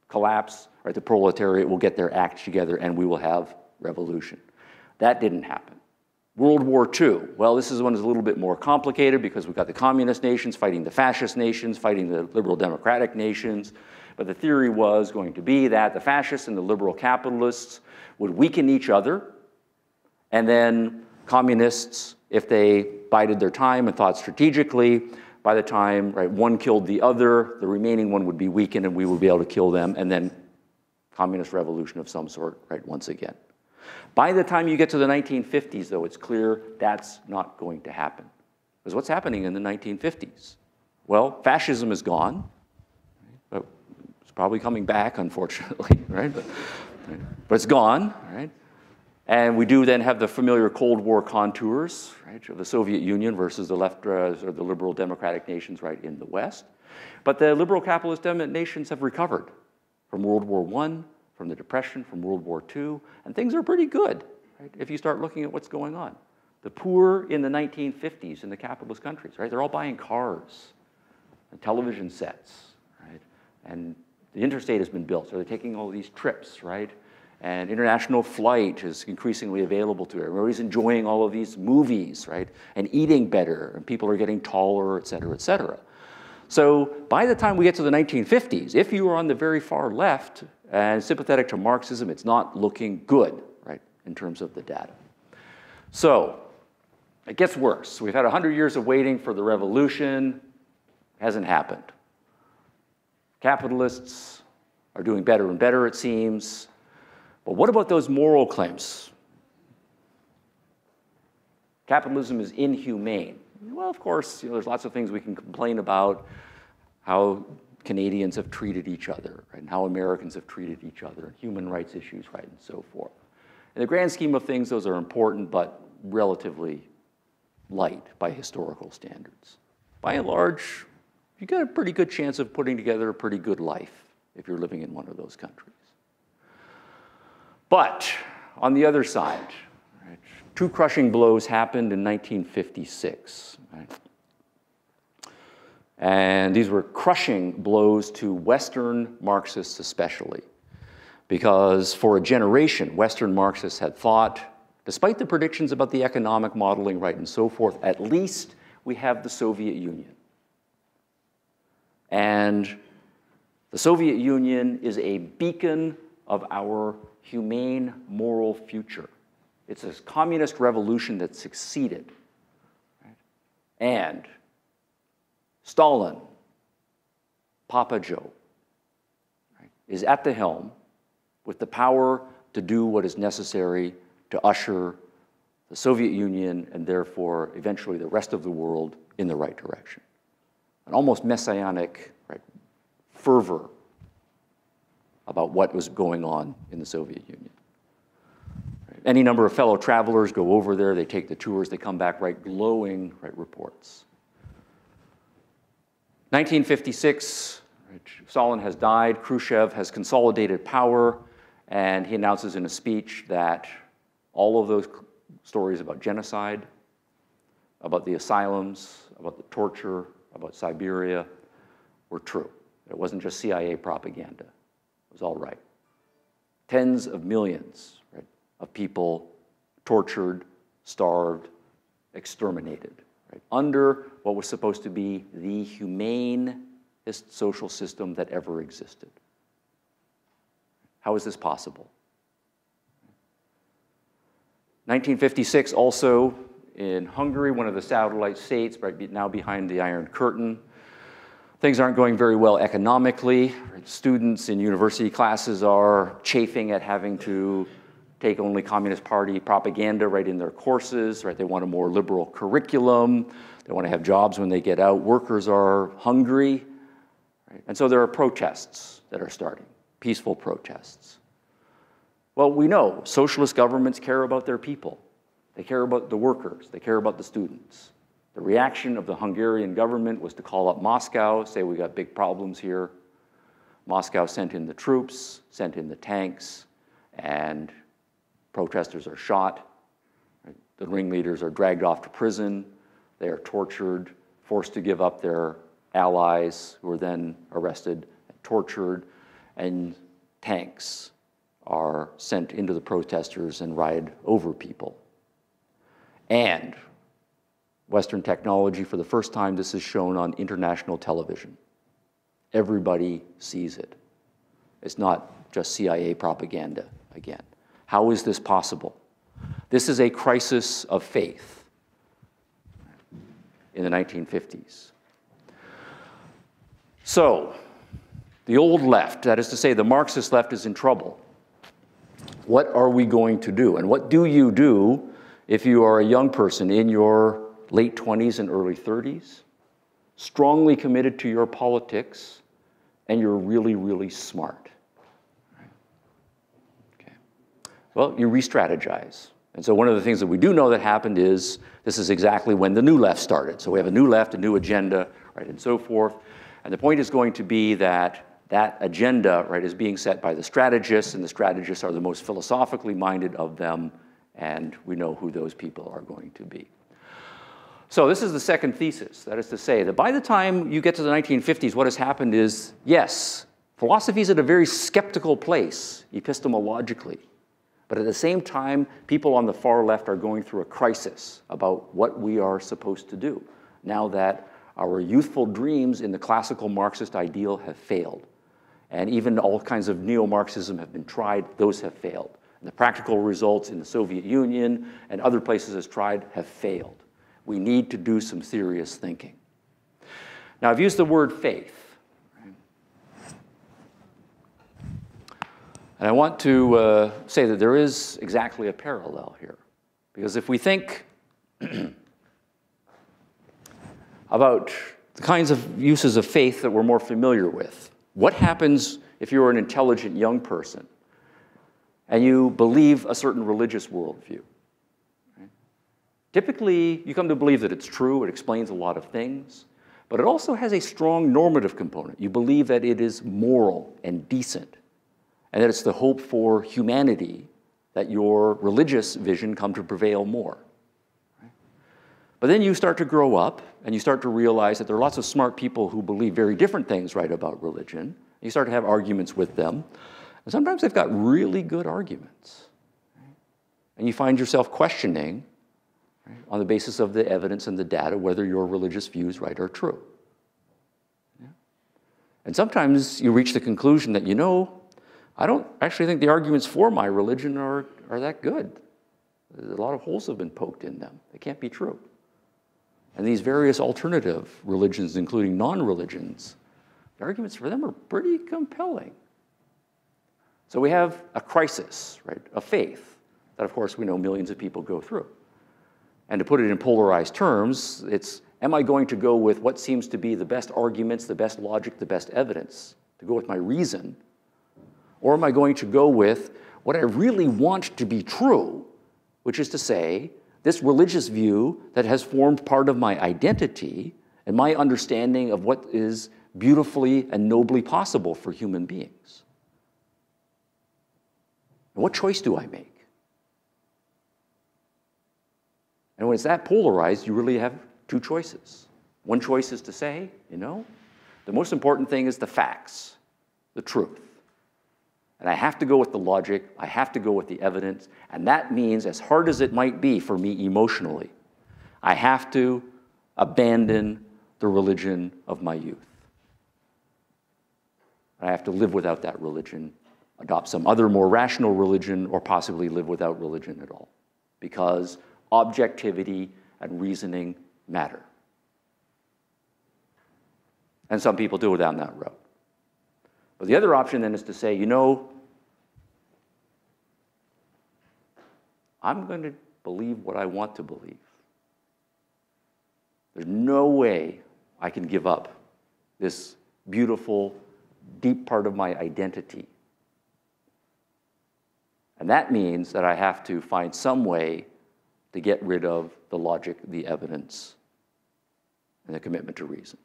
collapse, right, the proletariat will get their act together and we will have revolution. That didn't happen. World War II, well, this is one that's a little bit more complicated because we've got the communist nations fighting the fascist nations, fighting the liberal democratic nations. But the theory was going to be that the fascists and the liberal capitalists would weaken each other, and then communists, if they bided their time and thought strategically, by the time, right, one killed the other, the remaining one would be weakened and we would be able to kill them, and then communist revolution of some sort, right, once again. By the time you get to the 1950s, though, it's clear that's not going to happen. Because what's happening in the 1950s? Well, fascism is gone. But it's probably coming back, unfortunately, right? But it's gone, right? And we do then have the familiar Cold War contours, right, of the Soviet Union versus the left or the liberal democratic nations, right, in the West. But the liberal capitalist nations have recovered from World War I, from the Depression, from World War II, and things are pretty good, right, if you start looking at what's going on. The poor in the 1950s in the capitalist countries, right, they're all buying cars and television sets, right, and the interstate has been built, so they're taking all these trips, right, and international flight is increasingly available to everyone. Everybody's enjoying all of these movies, right, and eating better, and people are getting taller, et cetera, et cetera. So by the time we get to the 1950s, if you are on the very far left and sympathetic to Marxism, it's not looking good, right, in terms of the data. So it gets worse. We've had 100 years of waiting for the revolution. Hasn't happened. Capitalists are doing better and better, it seems. But what about those moral claims? Capitalism is inhumane. Well, of course, there's lots of things we can complain about, how Canadians have treated each other, right, and how Americans have treated each other, and human rights issues, right, and so forth. In the grand scheme of things, those are important, but relatively light by historical standards. By and large, you get a pretty good chance of putting together a pretty good life if you're living in one of those countries. But on the other side, right, two crushing blows happened in 1956. Right? And these were crushing blows to Western Marxists especially, because for a generation, Western Marxists had thought, despite the predictions about the economic modeling, right, and so forth, at least we have the Soviet Union. And the Soviet Union is a beacon of our humane moral future. It's a communist revolution that succeeded. Right? And Stalin, Papa Joe, right, is at the helm with the power to do what is necessary to usher the Soviet Union and therefore eventually the rest of the world in the right direction. An almost messianic, right, fervor about what was going on in the Soviet Union. Right? Any number of fellow travelers go over there, they take the tours, they come back, right, glowing, right, reports. 1956, right, Stalin has died, Khrushchev has consolidated power, and he announces in a speech that all of those stories about genocide, about the asylums, about the torture, about Siberia were true. It wasn't just CIA propaganda. It was all right. Tens of millions, right, of people tortured, starved, exterminated, right, under what was supposed to be the humanest social system that ever existed. How is this possible? 1956, also in Hungary, one of the satellite states, right, now behind the Iron Curtain. Things aren't going very well economically. Right? Students in university classes are chafing at having to take only Communist Party propaganda right in their courses. Right? They want a more liberal curriculum. They want to have jobs when they get out. Workers are hungry. Right? And so there are protests that are starting, peaceful protests. Well, we know socialist governments care about their people. They care about the workers. They care about the students. The reaction of the Hungarian government was to call up Moscow, say we got big problems here. Moscow sent in the troops, sent in the tanks, and protesters are shot. The ringleaders are dragged off to prison. They are tortured, forced to give up their allies, who are then arrested, tortured, and tanks are sent into the protesters and ride over people. And Western technology, for the first time, this is shown on international television. Everybody sees it. It's not just CIA propaganda again. How is this possible? This is a crisis of faith in the 1950s. So, the old left, that is to say, the Marxist left, is in trouble. What are we going to do? And what do you do if you are a young person in your late 20s and early 30s, strongly committed to your politics, and you're really, really smart. Okay. Well, you re-strategize. And so one of the things that we do know that happened is this is exactly when the new left started. So we have a new left, a new agenda, right, and so forth. And the point is going to be that that agenda, right, is being set by the strategists, and the strategists are the most philosophically minded of them, and we know who those people are going to be. So this is the second thesis. That is to say that by the time you get to the 1950s, what has happened is, yes, philosophy is at a very skeptical place epistemologically. But at the same time, people on the far left are going through a crisis about what we are supposed to do now that our youthful dreams in the classical Marxist ideal have failed. And even all kinds of neo-Marxism have been tried. Those have failed. And the practical results in the Soviet Union and other places as tried have failed. We need to do some serious thinking. Now, I've used the word faith. And I want to say that there is exactly a parallel here. Because if we think about the kinds of uses of faith that we're more familiar with, what happens if you're an intelligent young person and you believe a certain religious worldview? Right? Typically, you come to believe that it's true, it explains a lot of things, but it also has a strong normative component. You believe that it is moral and decent, and that it's the hope for humanity that your religious vision come to prevail more. Right? But then you start to grow up, and you start to realize that there are lots of smart people who believe very different things, right, about religion. You start to have arguments with them. And sometimes they've got really good arguments. Right? And you find yourself questioning, right, on the basis of the evidence and the data, whether your religious views, right, are true. Yeah? And sometimes you reach the conclusion that, you know, I don't actually think the arguments for my religion are that good. A lot of holes have been poked in them. They can't be true. And these various alternative religions, including non-religions, the arguments for them are pretty compelling. So we have a crisis, right, of faith that, of course, we know millions of people go through. And to put it in polarized terms, it's, am I going to go with what seems to be the best arguments, the best logic, the best evidence, to go with my reason? Or am I going to go with what I really want to be true, which is to say, this religious view that has formed part of my identity and my understanding of what is beautifully and nobly possible for human beings? And what choice do I make? And when it's that polarized, you really have two choices. One choice is to say, you know, the most important thing is the facts, the truth. And I have to go with the logic, I have to go with the evidence, and that means, as hard as it might be for me emotionally, I have to abandon the religion of my youth. I have to live without that religion, adopt some other more rational religion, or possibly live without religion at all, because objectivity and reasoning matter. And some people do it down that road. But the other option then is to say, you know, I'm going to believe what I want to believe. There's no way I can give up this beautiful, deep part of my identity. And that means that I have to find some way to get rid of the logic, the evidence, and the commitment to reason.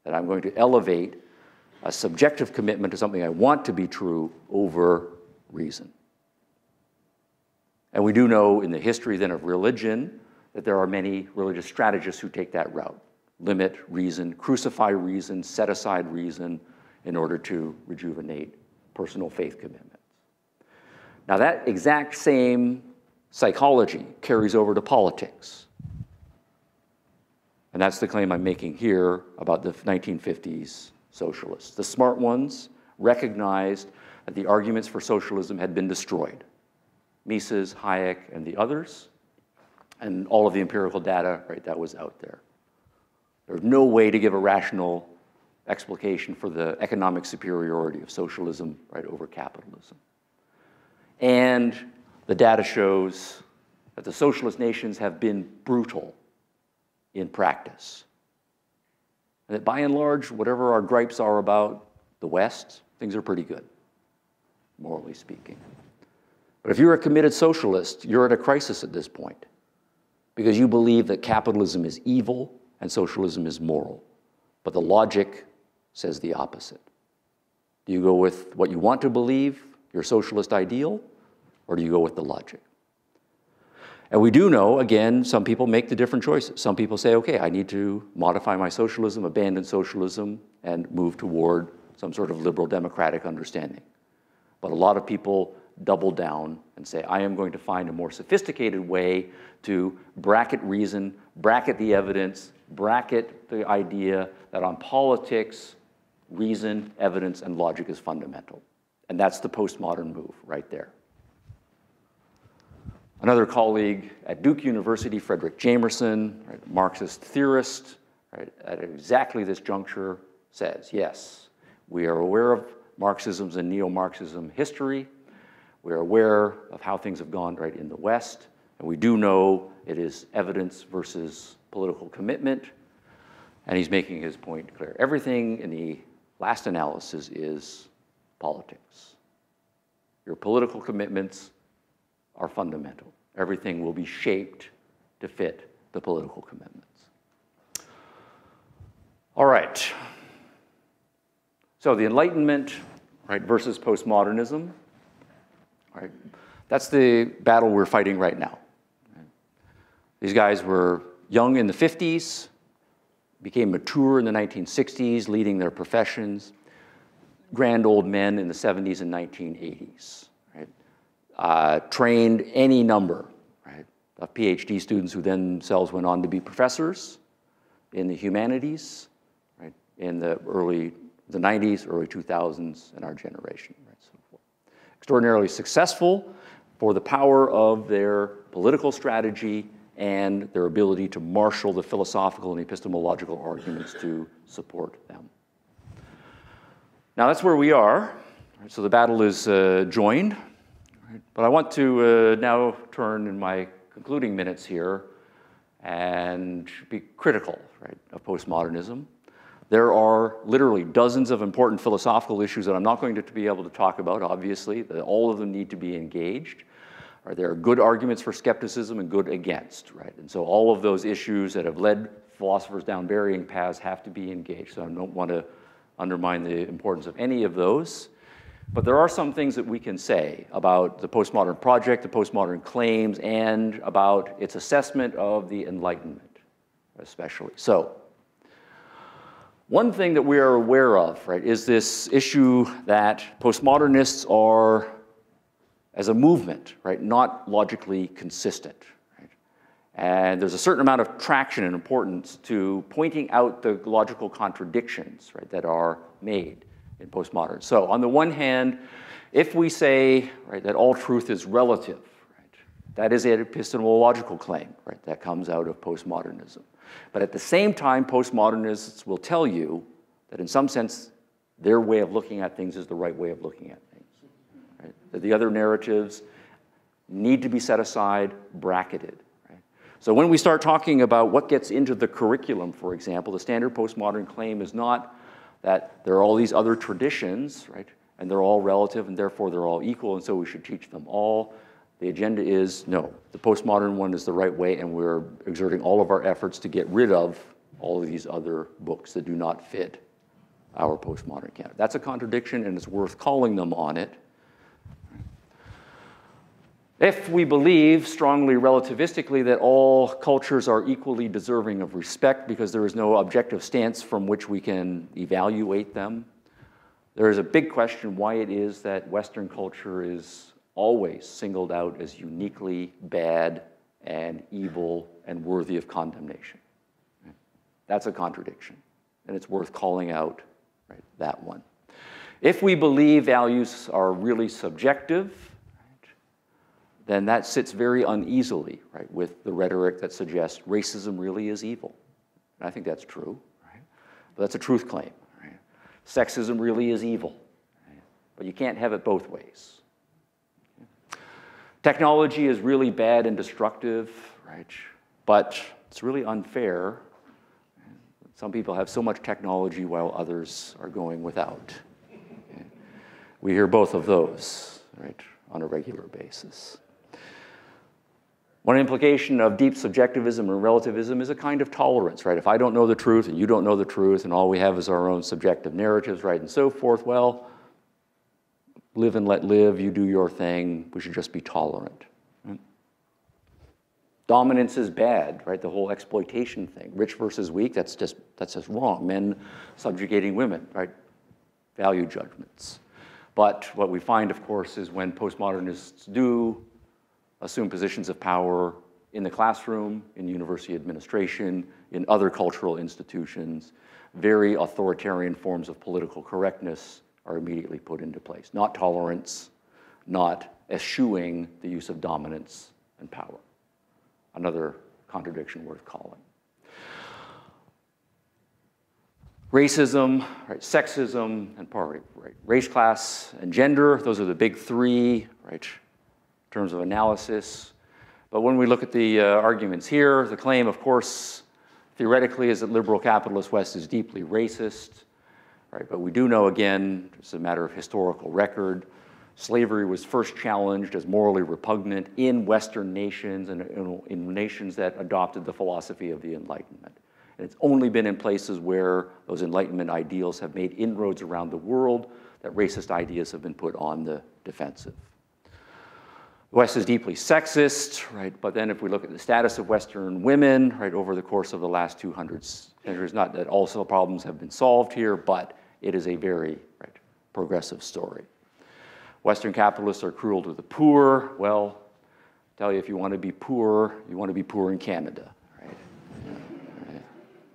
That I'm going to elevate a subjective commitment to something I want to be true over reason. And we do know in the history then of religion that there are many religious strategists who take that route. Limit reason, crucify reason, set aside reason in order to rejuvenate personal faith commitments. Now that exact same psychology carries over to politics. And that's the claim I'm making here about the 1950s socialists. The smart ones recognized that the arguments for socialism had been destroyed. Mises, Hayek, and the others, and all of the empirical data, right, that was out there. There's no way to give a rational explication for the economic superiority of socialism, right, over capitalism. And the data shows that the socialist nations have been brutal in practice. And that by and large, whatever our gripes are about the West, things are pretty good, morally speaking. But if you're a committed socialist, you're at a crisis at this point because you believe that capitalism is evil and socialism is moral. But the logic says the opposite. Do you go with what you want to believe, your socialist ideal, or do you go with the logic? And we do know, again, some people make the different choices. Some people say, okay, I need to modify my socialism, abandon socialism, and move toward some sort of liberal democratic understanding. But a lot of people double down and say, I am going to find a more sophisticated way to bracket reason, bracket the evidence, bracket the idea that on politics, reason, evidence, and logic is fundamental. And that's the postmodern move right there. Another colleague at Duke University, Frederick Jamerson, right, Marxist theorist, right, at exactly this juncture says, yes, we are aware of Marxism's and neo-Marxism history. We are aware of how things have gone right in the West. And we do know it is evidence versus political commitment. And he's making his point clear. Everything in the last analysis is politics. Your political commitments are fundamental. Everything will be shaped to fit the political commitments. All right. So the Enlightenment, right, versus postmodernism, right? That's the battle we're fighting right now. These guys were young in the 50s, became mature in the 1960s, leading their professions, grand old men in the 70s and 1980s. Trained any number, right, of PhD students who themselves went on to be professors in the humanities, right, in the 90s, early 2000s, in our generation, right, so forth. Extraordinarily successful for the power of their political strategy and their ability to marshal the philosophical and epistemological arguments to support them. Now that's where we are. Right, so the battle is joined. But I want to now turn in my concluding minutes here and be critical, right, of postmodernism. There are literally dozens of important philosophical issues that I'm not going to be able to talk about, obviously. All of them need to be engaged. Right? There are good arguments for skepticism and good against, right? And so all of those issues that have led philosophers down varying paths have to be engaged. So I don't want to undermine the importance of any of those. But there are some things that we can say about the postmodern project, the postmodern claims, and about its assessment of the Enlightenment, especially. So, one thing that we are aware of, right, is this issue that postmodernists are, as a movement, right, not logically consistent. Right? And there's a certain amount of traction and importance to pointing out the logical contradictions, right, that are made in postmodern. So on the one hand, if we say, right, that all truth is relative, right, that is an epistemological claim, right, that comes out of postmodernism. But at the same time, postmodernists will tell you that in some sense, their way of looking at things is the right way of looking at things. Right? That the other narratives need to be set aside, bracketed. Right? So when we start talking about what gets into the curriculum, for example, the standard postmodern claim is not that there are all these other traditions, right, and they're all relative, and therefore they're all equal, and so we should teach them all. The agenda is, no, the postmodern one is the right way, and we're exerting all of our efforts to get rid of all of these other books that do not fit our postmodern canon. That's a contradiction, and it's worth calling them on it. If we believe strongly relativistically that all cultures are equally deserving of respect because there is no objective stance from which we can evaluate them, there is a big question why it is that Western culture is always singled out as uniquely bad and evil and worthy of condemnation. That's a contradiction, and it's worth calling out, right, that one. If we believe values are really subjective, then that sits very uneasily, right, with the rhetoric that suggests racism really is evil. And I think that's true, right? But that's a truth claim, right? Sexism really is evil, right? But you can't have it both ways. Technology is really bad and destructive, right? But It's really unfair. Some people have so much technology while others are going without. Okay. We hear both of those, right, on a regular basis. One implication of deep subjectivism and relativism is a kind of tolerance, right? If I don't know the truth and you don't know the truth and all we have is our own subjective narratives, right, and so forth, well, live and let live, you do your thing, we should just be tolerant. Right? Dominance is bad, right? The whole exploitation thing. Rich versus weak, that's just wrong. Men subjugating women, right? Value judgments. But what we find, of course, is when postmodernists do assume positions of power in the classroom, in university administration, in other cultural institutions, very authoritarian forms of political correctness are immediately put into place. Not tolerance, not eschewing the use of dominance and power. Another contradiction worth calling. Racism, right, sexism, and poverty, right? Race, class, and gender, those are the big three, right, in terms of analysis. But when we look at the arguments here, the claim, of course, theoretically is that liberal capitalist West is deeply racist, right? But we do know, again, it's a matter of historical record, slavery was first challenged as morally repugnant in Western nations and in nations that adopted the philosophy of the Enlightenment. And it's only been in places where those Enlightenment ideals have made inroads around the world that racist ideas have been put on the defensive. The West is deeply sexist, right? But then if we look at the status of Western women, right, over the course of the last 200 centuries, not that all the problems have been solved here, but it is a very, right, progressive story. Western capitalists are cruel to the poor. Well, I tell you, if you want to be poor, you want to be poor in Canada, right? Yeah,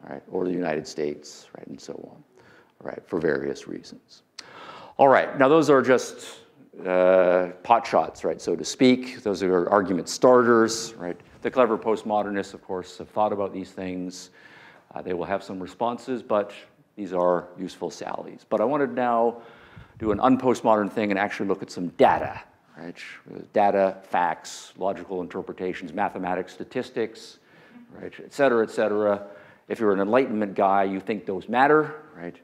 right? Or the United States, right, and so on, right, for various reasons. All right, now those are just pot shots, right, so to speak. Those are argument starters, right? The clever postmodernists, of course, have thought about these things. They will have some responses, but these are useful sallies. But I wanted now do an unpostmodern thing and actually look at some data, right? Data, facts, logical interpretations, mathematics, statistics, right, et cetera, et cetera. If you're an Enlightenment guy, you think those matter, right?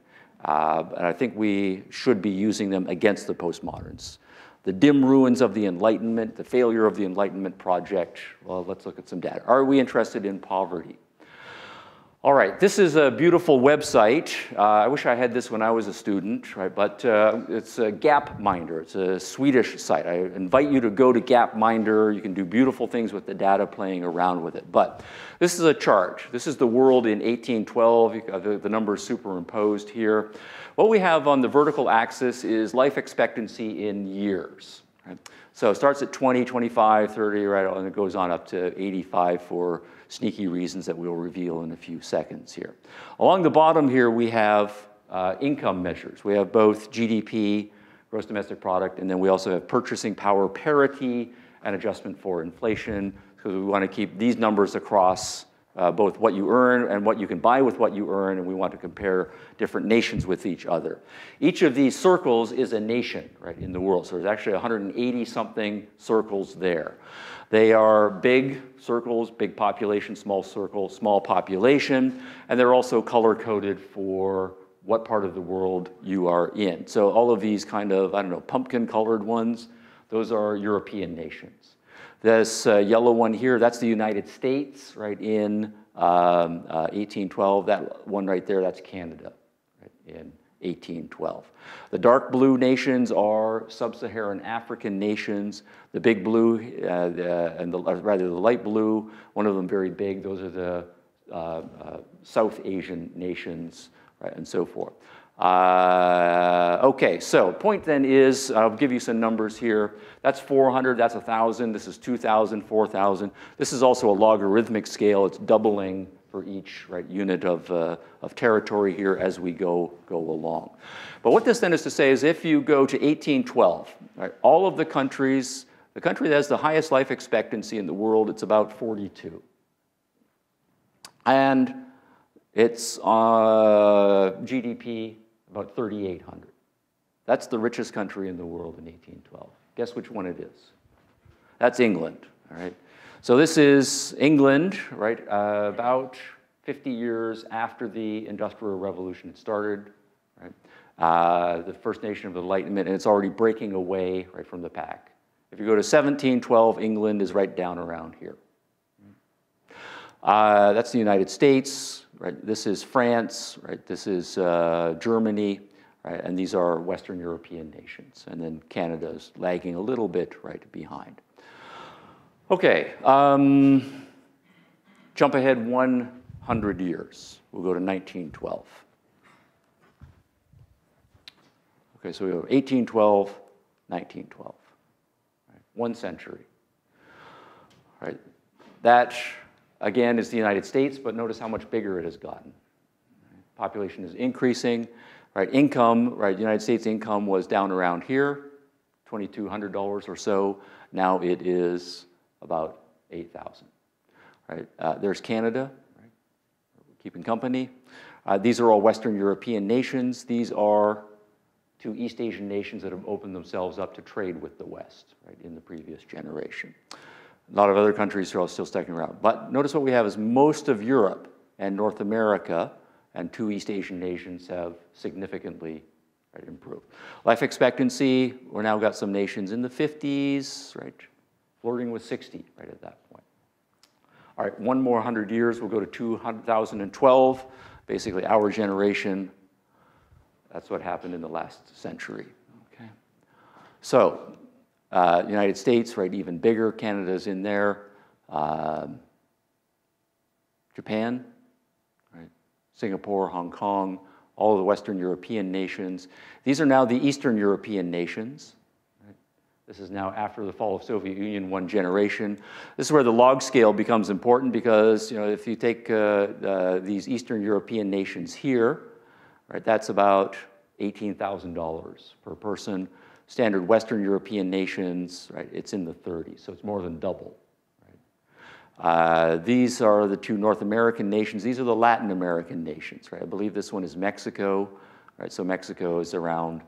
And I think we should be using them against the postmoderns. The dim ruins of the Enlightenment, the failure of the Enlightenment project. Well, let's look at some data. Are we interested in poverty? All right, this is a beautiful website. I wish I had this when I was a student, right? But it's a Gapminder. It's a Swedish site. I invite you to go to Gapminder. You can do beautiful things with the data playing around with it. But this is a chart. This is the world in 1812. The numbers superimposed here. What we have on the vertical axis is life expectancy in years. Right? So it starts at 20, 25, 30, right, and it goes on up to 85 for sneaky reasons that we'll reveal in a few seconds here. Along the bottom here, we have income measures. We have both GDP, gross domestic product, and then we also have purchasing power parity and adjustment for inflation, because we want to keep these numbers across both what you earn and what you can buy with what you earn, and we want to compare different nations with each other. Each of these circles is a nation, right, in the world. So there's actually 180-something circles there. They are big circles, big population, small circle, small population, and they're also color-coded for what part of the world you are in. So all of these kind of, I don't know, pumpkin-colored ones, those are European nations. This yellow one here, that's the United States, right, in 1812. That one right there, that's Canada, right, in 1812. The dark blue nations are sub-Saharan African nations. The big blue, rather the light blue, one of them very big, those are the South Asian nations, right, and so forth. Okay, so point then is, I'll give you some numbers here. That's 400, that's 1,000, this is 2,000, 4,000. This is also a logarithmic scale. It's doubling for each, right, unit of territory here as we go along. But what this then is to say is if you go to 1812, right, all of the countries, the country that has the highest life expectancy in the world, it's about 42. And its GDP, about 3,800. That's the richest country in the world in 1812. Guess which one it is? That's England, all right? So this is England, right, about 50 years after the Industrial Revolution had started, right? The first nation of enlightenment, and it's already breaking away, right, from the pack. If you go to 1712, England is right down around here. That's the United States, right? This is France, right? This is Germany, right? And these are Western European nations. And then Canada is lagging a little bit right behind. Okay, jump ahead 100 years. We'll go to 1912. Okay, so we go 1812, 1912. Right? 1 century. All right. That, again, is the United States, but notice how much bigger it has gotten. Right? Population is increasing. Right? Income, right? The United States income was down around here, $2,200 or so. Now it is about $8,000. Right? There's Canada, right? Keeping company. These are all Western European nations. These are 2 East Asian nations that have opened themselves up to trade with the West, right, in the previous generation. A lot of other countries are still sticking around. But notice what we have is most of Europe and North America and 2 East Asian nations have significantly, right, improved. Life expectancy, we're now got some nations in the 50s, right, flirting with 60 right at that point. All right, 1 more 100 years, we'll go to 2012, basically our generation. That's what happened in the last century. Okay. So, United States, right, even bigger. Canada's in there. Japan, right, Singapore, Hong Kong, all of the Western European nations. These are now the Eastern European nations. Right? This is now after the fall of Soviet Union, 1 generation. This is where the log scale becomes important because, you know, if you take these Eastern European nations here, right, that's about $18,000 per person. Standard Western European nations, right, it's in the 30s, so it's more than double. Right? These are the 2 North American nations. These are the Latin American nations, right? I believe this one is Mexico, right? So Mexico is around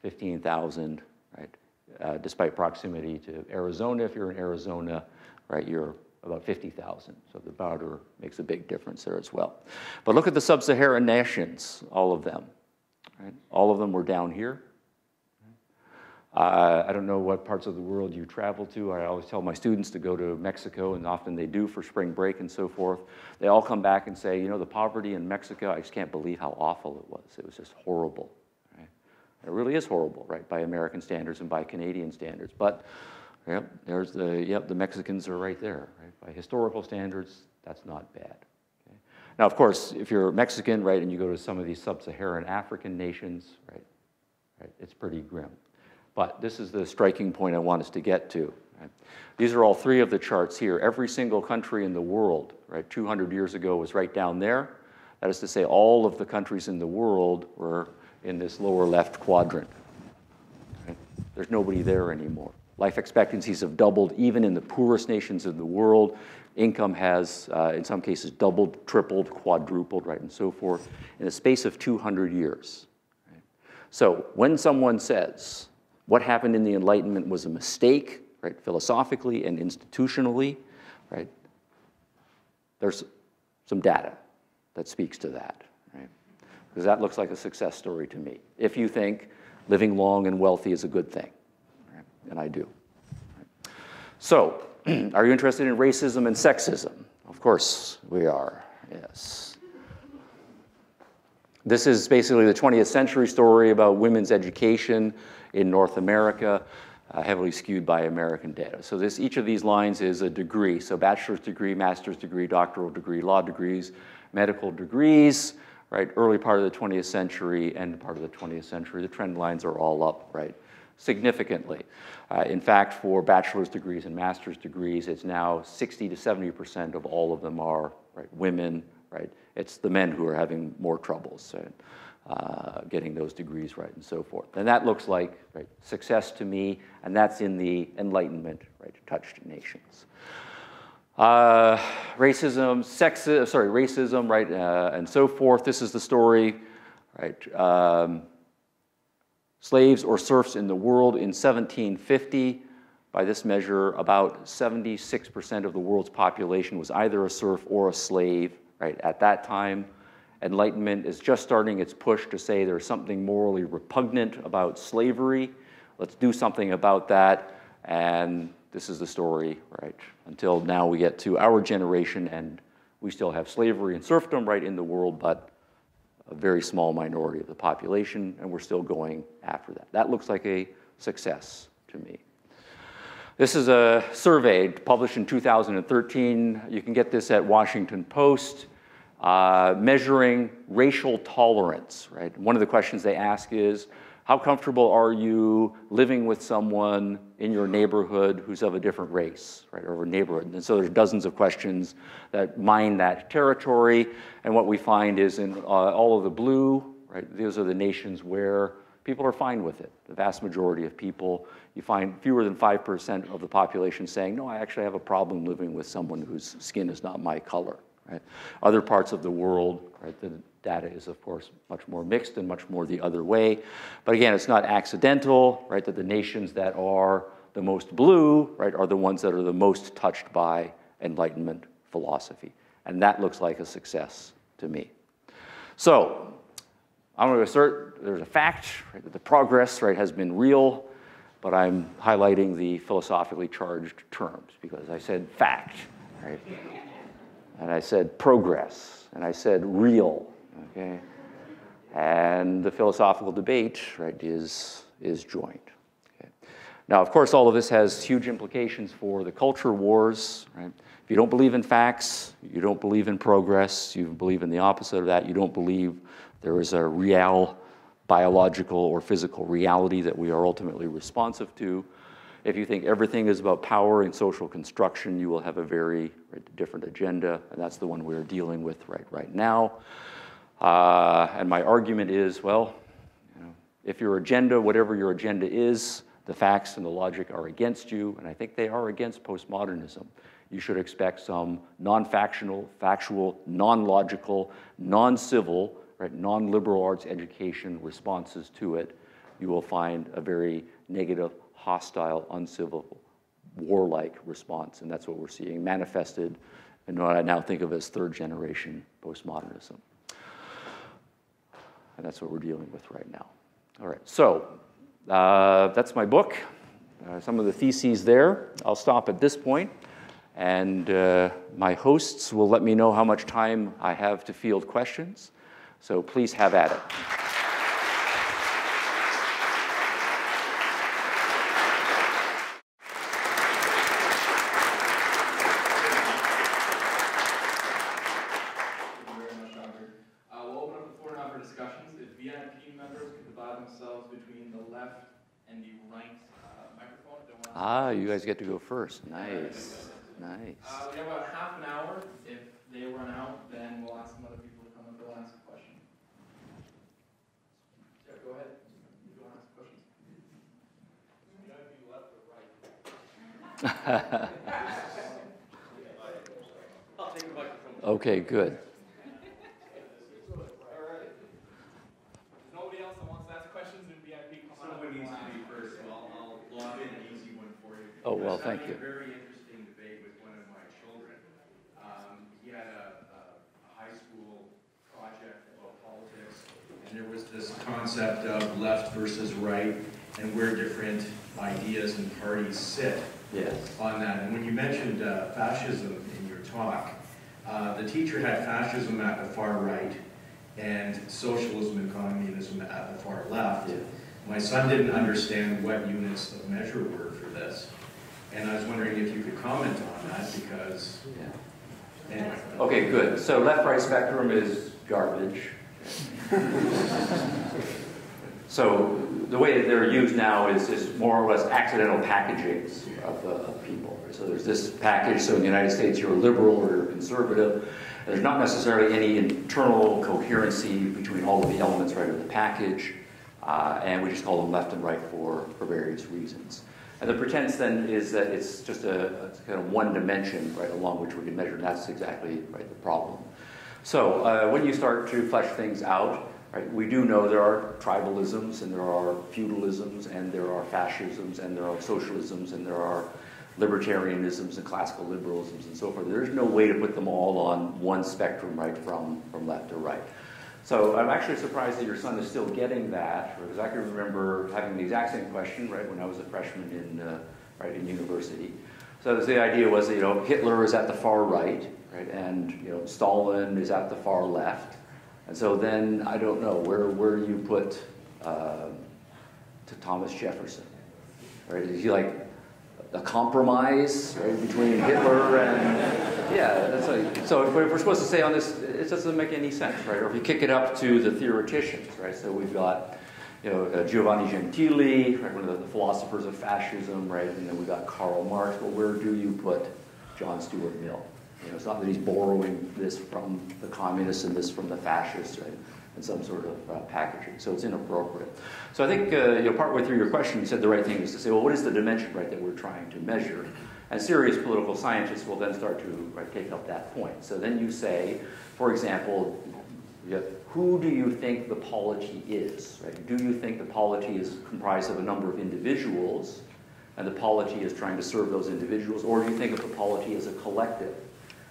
15,000, right? Despite proximity to Arizona. If you're in Arizona, right, you're about 50,000. So the border makes a big difference there as well. But look at the sub-Saharan nations, all of them. Right? All of them were down here. I don't know what parts of the world you travel to. I always tell my students to go to Mexico, and often they do for spring break and so forth. They all come back and say, you know, the poverty in Mexico, I just can't believe how awful it was. It was just horrible. Right? It really is horrible, right, by American standards and by Canadian standards. But yep, there's the Mexicans are right there. Right? By historical standards, that's not bad. Okay? Now, of course, if you're Mexican, right, and you go to some of these sub-Saharan African nations, right, it's pretty grim. But this is the striking point I want us to get to. Right? These are all 3 of the charts here. Every single country in the world, right, 200 years ago was right down there. That is to say, all of the countries in the world were in this lower left quadrant. Right? There's nobody there anymore. Life expectancies have doubled even in the poorest nations of the world. Income has, in some cases, doubled, tripled, quadrupled, right, and so forth, in the space of 200 years. Right? So when someone says, what happened in the Enlightenment was a mistake, right, philosophically and institutionally, right? There's some data that speaks to that, right? Because that looks like a success story to me. If you think living long and wealthy is a good thing, right? And I do. Right? So, are you interested in racism and sexism? Of course we are, yes. This is basically the 20th century story about women's education in North America, heavily skewed by American data. So each of these lines is a degree. So bachelor's degree, master's degree, doctoral degree, law degrees, medical degrees, right? Early part of the 20th century, end part of the 20th century. The trend lines are all up, right? Significantly. In fact, for bachelor's degrees and master's degrees, it's now 60 to 70% of all of them are, right, women, right? It's the men who are having more troubles. Right? Getting those degrees right and so forth. And that looks like, right, success to me, and that's in the Enlightenment, right, touched nations. Racism, racism, right, and so forth. This is the story, right? Slaves or serfs in the world in 1750. by this measure, about 76% of the world's population was either a serf or a slave, right? At that time, Enlightenment is just starting its push to say there's something morally repugnant about slavery. Let's do something about that. And this is the story, right? Until now we get to our generation and we still have slavery and serfdom, right, in the world, but a very small minority of the population, and we're still going after that. That looks like a success to me. This is a survey published in 2013. You can get this at Washington Post, measuring racial tolerance, right? One of the questions they ask is, how comfortable are you living with someone in your neighborhood who's of a different race, right, or a neighborhood? And so there's dozens of questions that mine that territory. And what we find is in all of the blue, right, those are the nations where people are fine with it. The vast majority of people, you find fewer than 5% of the population saying, no, I actually have a problem living with someone whose skin is not my color, right? Other parts of the world, right, the data is, of course, much more mixed and much more the other way. But again, it's not accidental, right, that the nations that are the most blue, right, are the ones that are the most touched by Enlightenment philosophy. And that looks like a success to me. So I'm going to assert there's a fact, right, that the progress, right, has been real, but I'm highlighting the philosophically charged terms because I said fact, right? And I said progress, and I said real, okay? And the philosophical debate, right, is joined. Okay? Now, of course, all of this has huge implications for the culture wars, right? If you don't believe in facts, you don't believe in progress, you believe in the opposite of that, you don't believe there is a real biological or physical reality that we are ultimately responsive to. If you think everything is about power and social construction, you will have a very different agenda, and that's the one we're dealing with right now. And my argument is, well, if your agenda, whatever your agenda is, the facts and the logic are against you, and I think they are against postmodernism. You should expect some non-factual, factual, non-logical, non-civil, right, non-liberal arts education responses to it. You will find a very negative, hostile, uncivil, warlike response, and that's what we're seeing manifested in what I now think of as third-generation postmodernism. And that's what we're dealing with right now. All right, so that's my book. Some of the theses there. I'll stop at this point, and my hosts will let me know how much time I have to field questions. So please have at it. You guys get to go first. Nice, nice.
We have about half an hour. If they run out, then we'll ask some other people to come up. They'll ask a question. Yeah, go ahead. You want to ask questions? You got to be left or right. I'll take the microphone.
Okay, good. Oh, well, thank you.
I had a very interesting debate with one of my children. He had a high school project about politics, and there was this concept of left versus right, and where different ideas and parties sit on that. And when you mentioned fascism in your talk, the teacher had fascism at the far right, and socialism and communism at the far left. Yeah. My son didn't understand what units of measure were for this. And I was wondering if you could comment on that, because... Yeah. Anyway.
Okay, good. So left-right spectrum is garbage. So the way that they're used now is more or less accidental packagings of people. So there's this package, so in the United States you're a liberal or you're a conservative. There's not necessarily any internal coherency between all of the elements right of the package, and we just call them left and right for various reasons. And the pretense then is that it's just a kind of one dimension, right, along which we can measure, and that's exactly right the problem. So when you start to flesh things out, Right? We do know there are tribalisms, and there are feudalisms, and there are fascisms, and there are socialisms, and there are libertarianisms and classical liberalisms and so forth. There's no way to put them all on one spectrum, right, from left to right. So I'm actually surprised that your son is still getting that, because I can remember having the exact same question, right, when I was a freshman in university. So the idea was that, you know, Hitler is at the far right, and, you know, Stalin is at the far left. And so then, I don't know, where you put to Thomas Jefferson, right? Is he like a compromise, right, between Hitler and, yeah, that's like, so if we're supposed to say on this, it doesn't make any sense, right? Or if you kick it up to the theoreticians, right? So we've got, you know, Giovanni Gentili, right, one of the philosophers of fascism, right? And then we've got Karl Marx. Well, where do you put John Stuart Mill? You know, it's not that he's borrowing this from the communists and this from the fascists, right? In some sort of packaging. So it's inappropriate. So I think, you know, partway through your question, you said the right thing is to say, well, what is the dimension, right, that we're trying to measure? And serious political scientists will then start to, right, take up that point. So then you say, for example, who do you think the polity is, right? Do you think the polity is comprised of a number of individuals, and the polity is trying to serve those individuals, or do you think of the polity as a collective?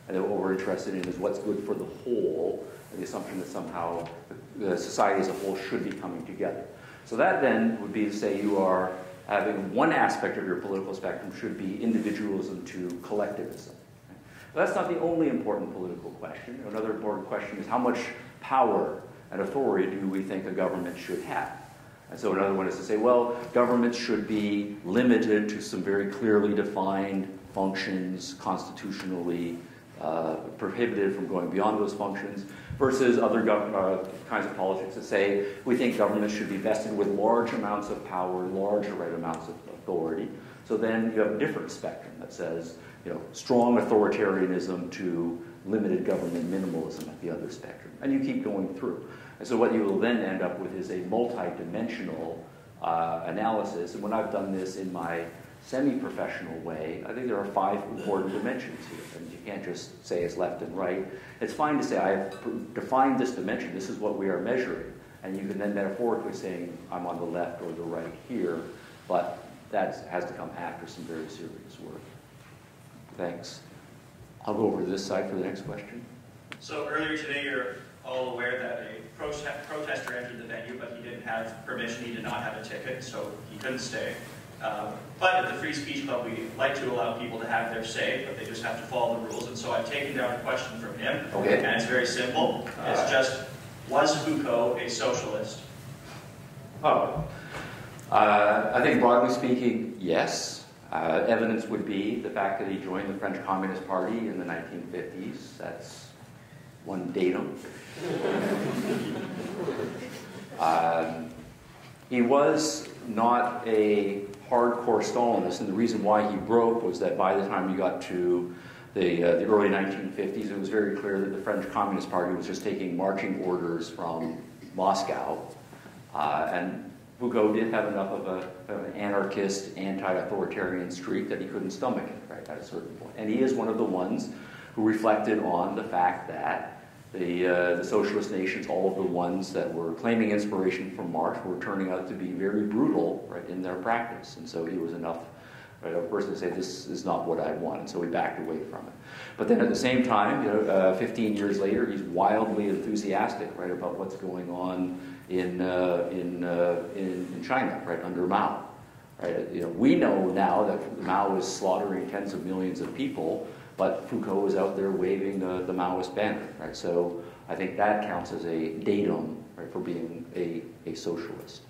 And then what we're interested in is what's good for the whole, and the assumption that somehow the society as a whole should be coming together. So that then would be to say you are having one aspect of your political spectrum should be individualism to collectivism. But that's not the only important political question. Another important question is how much power and authority do we think a government should have? And so another one is to say, well, governments should be limited to some very clearly defined functions, constitutionally prohibited from going beyond those functions, versus other kinds of politics that say we think government should be vested with large amounts of power, large amounts of authority. So then you have a different spectrum that says, you know, strong authoritarianism to limited government minimalism at the other spectrum. And you keep going through. And so what you will then end up with is a multi-dimensional analysis. And when I've done this in my semi-professional way, I think there are 5 important dimensions here. And you can't just say it's left and right. It's fine to say, I have defined this dimension, this is what we are measuring. And you can then metaphorically say, I'm on the left or the right here, but that has to come after some very serious work. Thanks. I'll go over to this side for the next question.
So earlier today, you're all aware that a protester entered the venue, but he didn't have permission, he did not have a ticket, so he couldn't stay. But at the Free Speech Club, we like to allow people to have their say, but they just have to follow the rules. And so I've taken down a question from him,
okay.
And it's very simple. It's just, was Foucault a socialist?
I think broadly speaking, yes. Evidence would be the fact that he joined the French Communist Party in the 1950s. That's one datum. He was not a hardcore Stalinist, and the reason why he broke was that by the time you got to the early 1950s, it was very clear that the French Communist Party was just taking marching orders from Moscow, and Foucault did have enough of an anarchist, anti-authoritarian streak that he couldn't stomach it, right, at a certain point. And he is one of the ones who reflected on the fact that the socialist nations, all of the ones that were claiming inspiration from Marx, were turning out to be very brutal, right, in their practice. And so he was enough, right, of a person to say, this is not what I want, and so he backed away from it. But then at the same time, you know, 15 years later, he's wildly enthusiastic, right, about what's going on in China, right, under Mao. Right? You know, we know now that Mao is slaughtering tens of millions of people, but Foucault was out there waving the Maoist banner, right? So I think that counts as a datum, right, for being a socialist.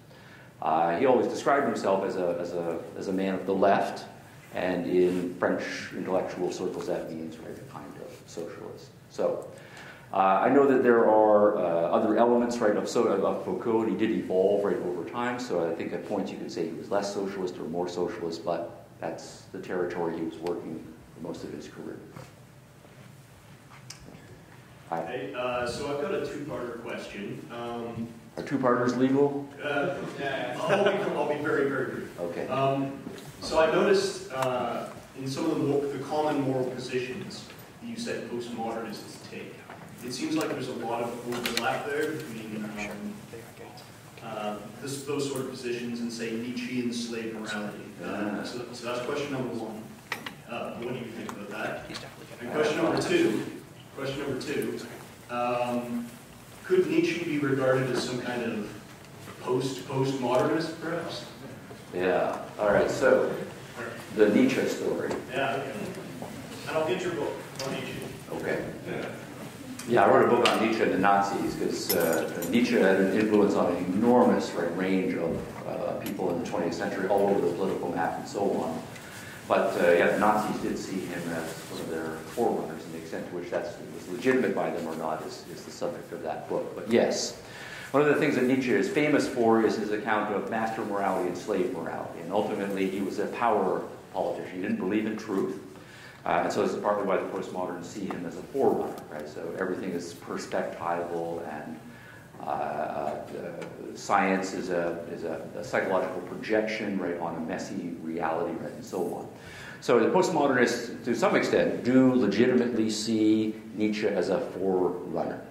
He always described himself as a man of the left, and in French intellectual circles that means, right, a kind of socialist. So I know that there are other elements, right, of Foucault, and he did evolve, right, over time. So I think at points you could say he was less socialist or more socialist, but that's the territory he was working for most of his career.
Hey, so I've got a two-parter question.
Are two-parters legal?
I'll be very, very brief.
Okay.
So I noticed in some of the common moral positions that you said postmodernists take, it seems like there's a lot of overlap there between those sort of positions and say Nietzschean slave morality. So that's question number one. What do you think about that? And question number two, could Nietzsche be regarded as some kind of postmodernist, perhaps?
Yeah, all right, so the Nietzsche story.
Yeah, okay. And I'll get your book on Nietzsche.
Okay. Yeah, I wrote a book on Nietzsche and the Nazis because Nietzsche had an influence on an enormous range of people in the 20th century, all over the political map and so on. But yeah, the Nazis did see him as one of their forerunners, and the extent to which that was legitimate by them or not is the subject of that book. But yes, one of the things that Nietzsche is famous for is his account of master morality and slave morality. And ultimately, he was a power politician. He didn't believe in truth. And so this is partly why the postmoderns see him as a forerunner, right? So everything is perspectival, and science is a psychological projection, right, on a messy reality, right, and so on. So the postmodernists, to some extent, do legitimately see Nietzsche as a forerunner,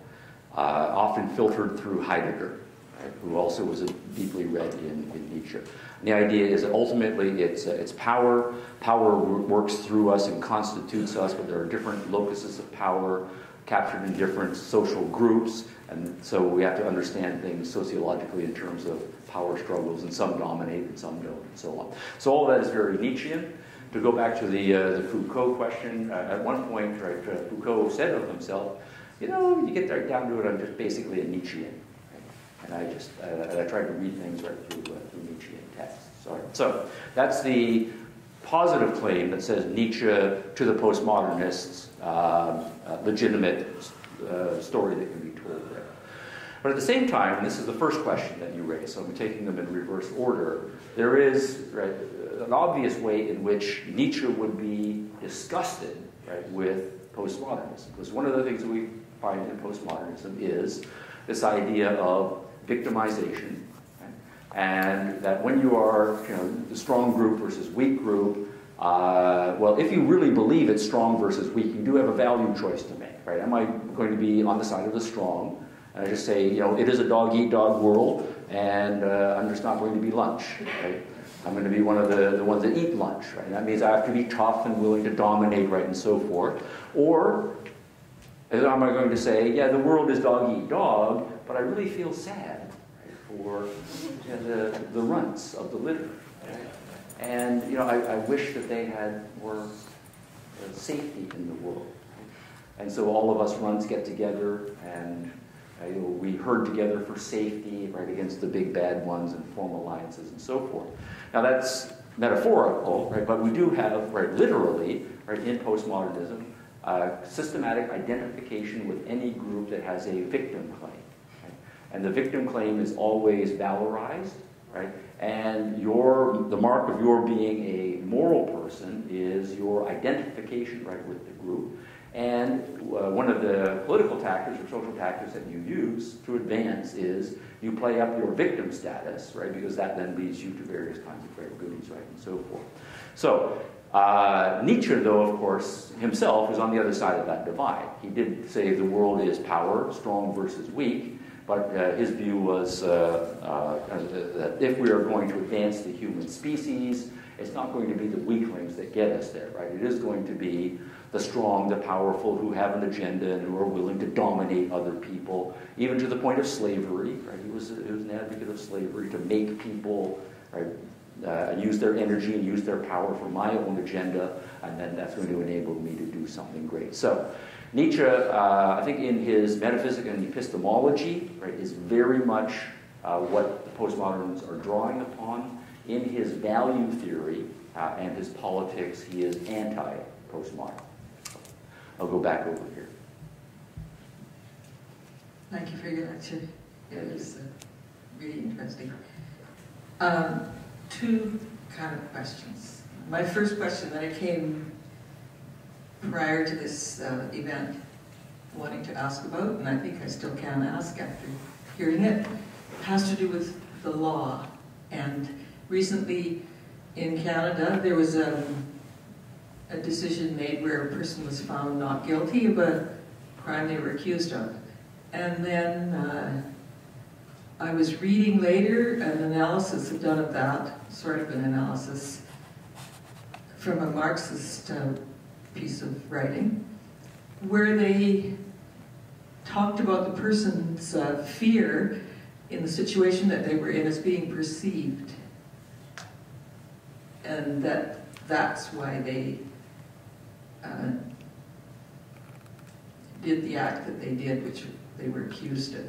often filtered through Heidegger, right, who also was deeply read in Nietzsche. And the idea is that ultimately it's power. Power works through us and constitutes us, but there are different locuses of power captured in different social groups, and so we have to understand things sociologically in terms of power struggles, and some dominate and some don't, and so on. So all that is very Nietzschean. To go back to the Foucault question, at one point, right, Foucault said of himself, you know, you get right down to it, I'm just basically a Nietzschean. Right? And I tried to read things right through Nietzschean texts. So that's the positive claim that says Nietzsche to the postmodernists, legitimate story that can be told there. But at the same time, and this is the first question that you raised, so I'm taking them in reverse order, there is, right, an obvious way in which Nietzsche would be disgusted, right, with postmodernism. Because one of the things that we find in postmodernism is this idea of victimization, right? And that when you are, you know, the strong group versus weak group, well, if you really believe it's strong versus weak, you do have a value choice to make, right? Am I going to be on the side of the strong? And I just say, you know, it is a dog-eat-dog world, and I'm just not going to be lunch, right? I'm going to be one of the ones that eat lunch, right? That means I have to be tough and willing to dominate, right, and so forth. Or am I going to say, yeah, the world is dog-eat-dog, but I really feel sad, right, for the runts of the litter, right? And, you know, I wish that they had more safety in the world. Right? And so all of us runts get together, and you know, we herd together for safety, right, against the big bad ones, and form alliances and so forth. Now that's metaphorical, right, but we do have, right, literally, right, in postmodernism, systematic identification with any group that has a victim claim. Right? And the victim claim is always valorized, right? And the mark of your being a moral person is your identification, right, with the group. And one of the political tactics or social tactics that you use to advance is you play up your victim status, right? Because that then leads you to various kinds of great goodies, right, and so forth. So Nietzsche, though, of course, himself is on the other side of that divide. He did say the world is power, strong versus weak, but his view was that if we are going to advance the human species, it's not going to be the weaklings that get us there, right? It is going to be the strong, the powerful, who have an agenda and who are willing to dominate other people, even to the point of slavery, right? He was an advocate of slavery, to make people, right, use their energy and use their power for my own agenda, and then that's going to enable me to do something great. So Nietzsche, I think in his metaphysics and epistemology, right, is very much what the postmoderns are drawing upon. In his value theory and his politics, he is anti-postmodern. I'll go back over here.
Thank you for your lecture. It was really interesting. Two kind of questions. My first question that I came prior to this event wanting to ask about, and I think I still can ask after hearing it, has to do with the law. And recently in Canada, there was a decision made where a person was found not guilty of a crime they were accused of. And then I was reading later an analysis done of that, sort of an analysis, from a Marxist piece of writing, where they talked about the person's fear in the situation that they were in as being perceived. And that's why they did the act that they did, which they were accused of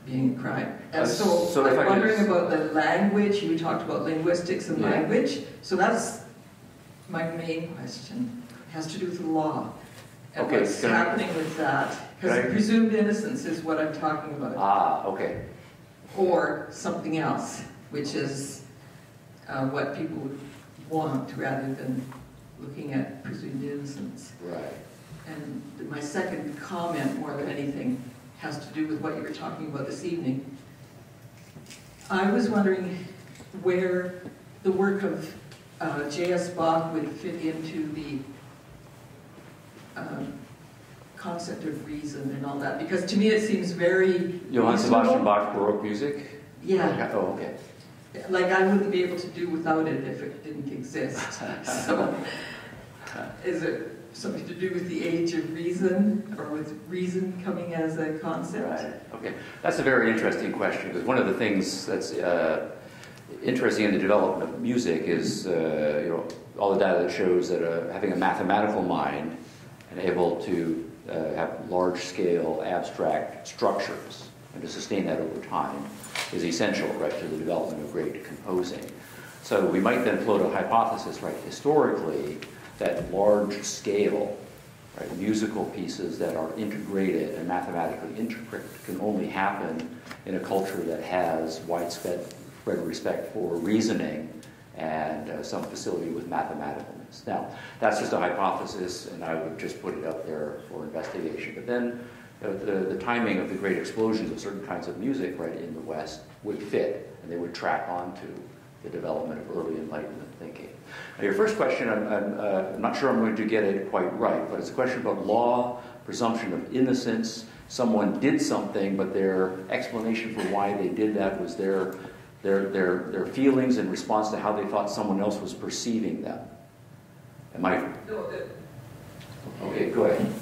being a crime. And so I'm wondering about the language. You talked about linguistics and language. So that's my main question. It has to do with the law. And what's happening with that. Because presumed innocence is what I'm talking about.
Ah, okay.
Or something else, which is what people would want rather than looking at presumed innocence.
Right.
And my second comment, more than anything, has to do with what you were talking about this evening. I was wondering where the work of J.S. Bach would fit into the concept of reason and all that, because to me it seems very
Johann Sebastian Bach Baroque music?
Yeah.
Oh, okay.
Like I wouldn't be able to do without it if it didn't exist. So, is it something to do with the age of reason, or with reason coming as a concept?
Right. Okay. That's a very interesting question, because one of the things that's interesting in the development of music is all the data that shows that having a mathematical mind and able to have large-scale abstract structures and to sustain that over time is essential, right, to the development of great composing. So we might then float a hypothesis, right, historically, that large-scale, right, musical pieces that are integrated and mathematically intricate can only happen in a culture that has widespread respect for reasoning and some facility with mathematicalness. Now, that's just a hypothesis, and I would just put it up there for investigation. But then the timing of the great explosions of certain kinds of music, right, in the West would fit, and they would track onto the development of early Enlightenment thinking. Now, your first question, I'm not sure I'm going to get it quite right, but it's a question about law, presumption of innocence. Someone did something, but their explanation for why they did that was their feelings in response to how they thought someone else was perceiving them. Am I?
No,
okay, go ahead.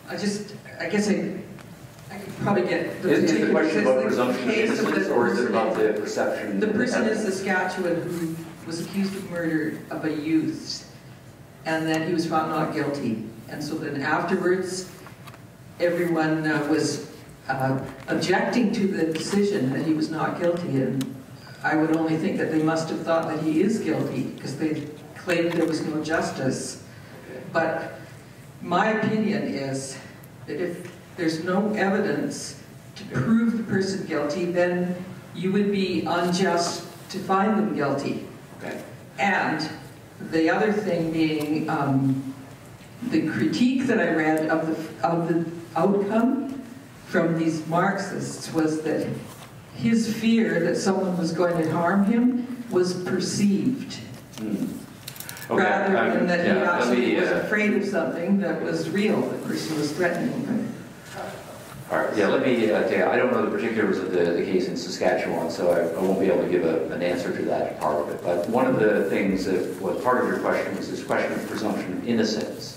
I guess I could probably get the
Is the question about presumption of innocence, or is it about the perception?
The person in Saskatchewan who was accused of murder of a youth, and then he was found not guilty. And so then afterwards, everyone was objecting to the decision that he was not guilty, and I would only think that they must have thought that he is guilty because they claimed there was no justice. But my opinion is that if there's no evidence to prove the person guilty, then you would be unjust to find them guilty.
Okay.
And the other thing being the critique that I read of the outcome from these Marxists was that his fear that someone was going to harm him was perceived.
Okay.
Rather than that he actually was afraid of something that was real, the person was threatening him.
All right, yeah, let me tell you, I don't know the particulars of the case in Saskatchewan, so I won't be able to give an answer to that part of it. But one of the things that was part of your question was this question of presumption of innocence.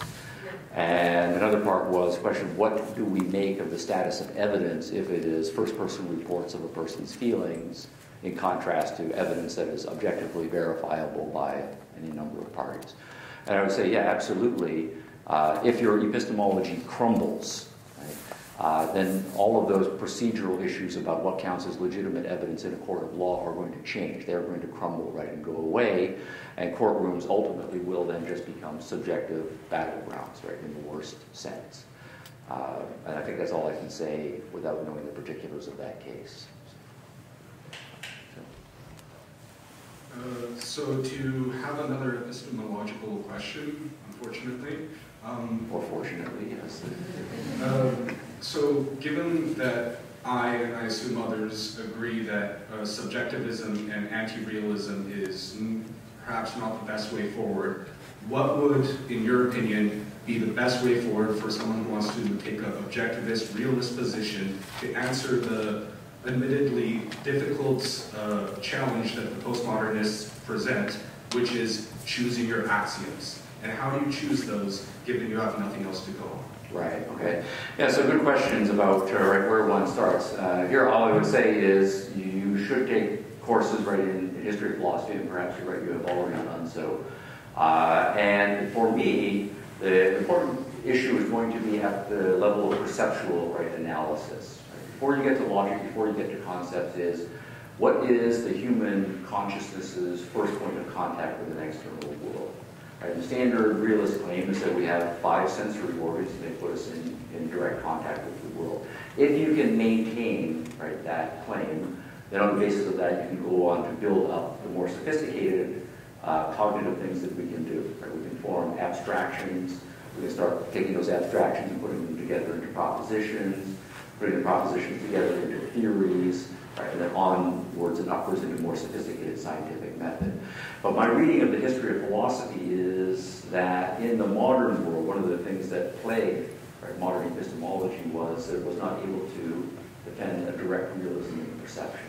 And another part was the question of what do we make of the status of evidence if it is first-person reports of a person's feelings in contrast to evidence that is objectively verifiable by any number of parties. And I would say, yeah, absolutely. If your epistemology crumbles, right, then all of those procedural issues about what counts as legitimate evidence in a court of law are going to change. They're going to crumble, right, and go away. And courtrooms ultimately will then just become subjective battlegrounds, right, in the worst sense. And I think that's all I can say without knowing the particulars of that case.
So to have another epistemological question, unfortunately.
Or fortunately, yes.
So given that I assume others agree that subjectivism and anti-realism is perhaps not the best way forward, what would, in your opinion, be the best way forward for someone who wants to take an objectivist, realist position to answer the admittedly difficult challenge that the postmodernists present, which is choosing your axioms. And how do you choose those, given you have nothing else to go on?
Right, okay. Yeah, so good questions about right, where one starts. Here, all I would say is you should take courses right in history of philosophy, and perhaps you're right, you have already done so. And for me, the important issue is going to be at the level of perceptual analysis. Right? Before you get to logic, before you get to concepts, is what is the human consciousness's first point of contact with an external world? Right? The standard realist claim is that we have 5 sensory organs and they put us in direct contact with the world. If you can maintain that claim, then on the basis of that you can go on to build up the more sophisticated cognitive things that we can do. Right? We can form abstractions, we can start taking those abstractions and putting them together into propositions, putting the propositions together into theories, right, and then onwards and upwards into more sophisticated scientific method. But my reading of the history of philosophy is that in the modern world, one of the things that plagued modern epistemology was that it was not able to defend a direct realism in perception.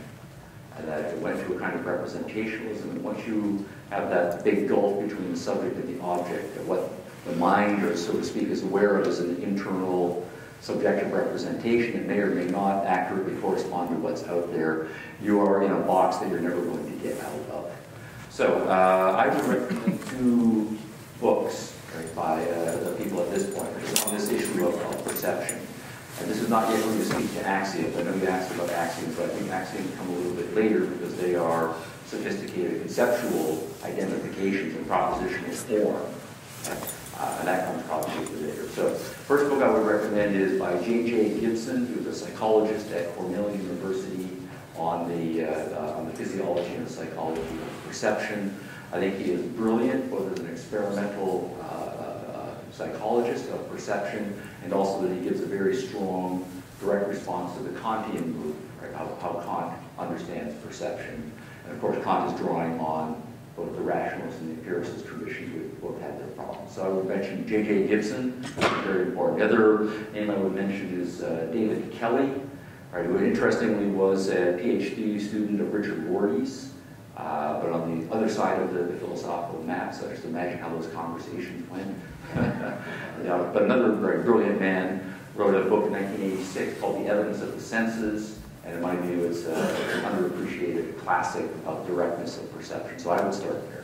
And that it went to a kind of representationalism, and once you have that big gulf between the subject and the object, of what the mind, or so to speak, is aware of as an internal subjective representation, it may or may not accurately correspond to what's out there. You are in a box that you're never going to get out of. So I would recommend 2 books by the people at this point on this issue of perception. And this is not yet going to speak to axioms. I know you asked about axioms, but I think axioms come a little bit later because they are sophisticated conceptual identifications and propositional form. And that comes probably later. So first book I would recommend is by J.J. Gibson. He was a psychologist at Cornell University on the physiology and psychology of perception. I think he is brilliant, both as an experimental psychologist of perception, and also that he gives a very strong direct response to the Kantian movement, right? How Kant understands perception. And of course, Kant is drawing on both the rationalist and the empiricist traditions, which both had their problems. So I would mention J.J. Gibson, very important. The other name I would mention is David Kelly, right, who interestingly was a PhD student of Richard Rorty's, but on the other side of the philosophical map, so just imagine how those conversations went. But another very brilliant man wrote a book in 1986 called The Evidence of the Senses, and in my view it's an underappreciated classic of directness of perception. So I would start there.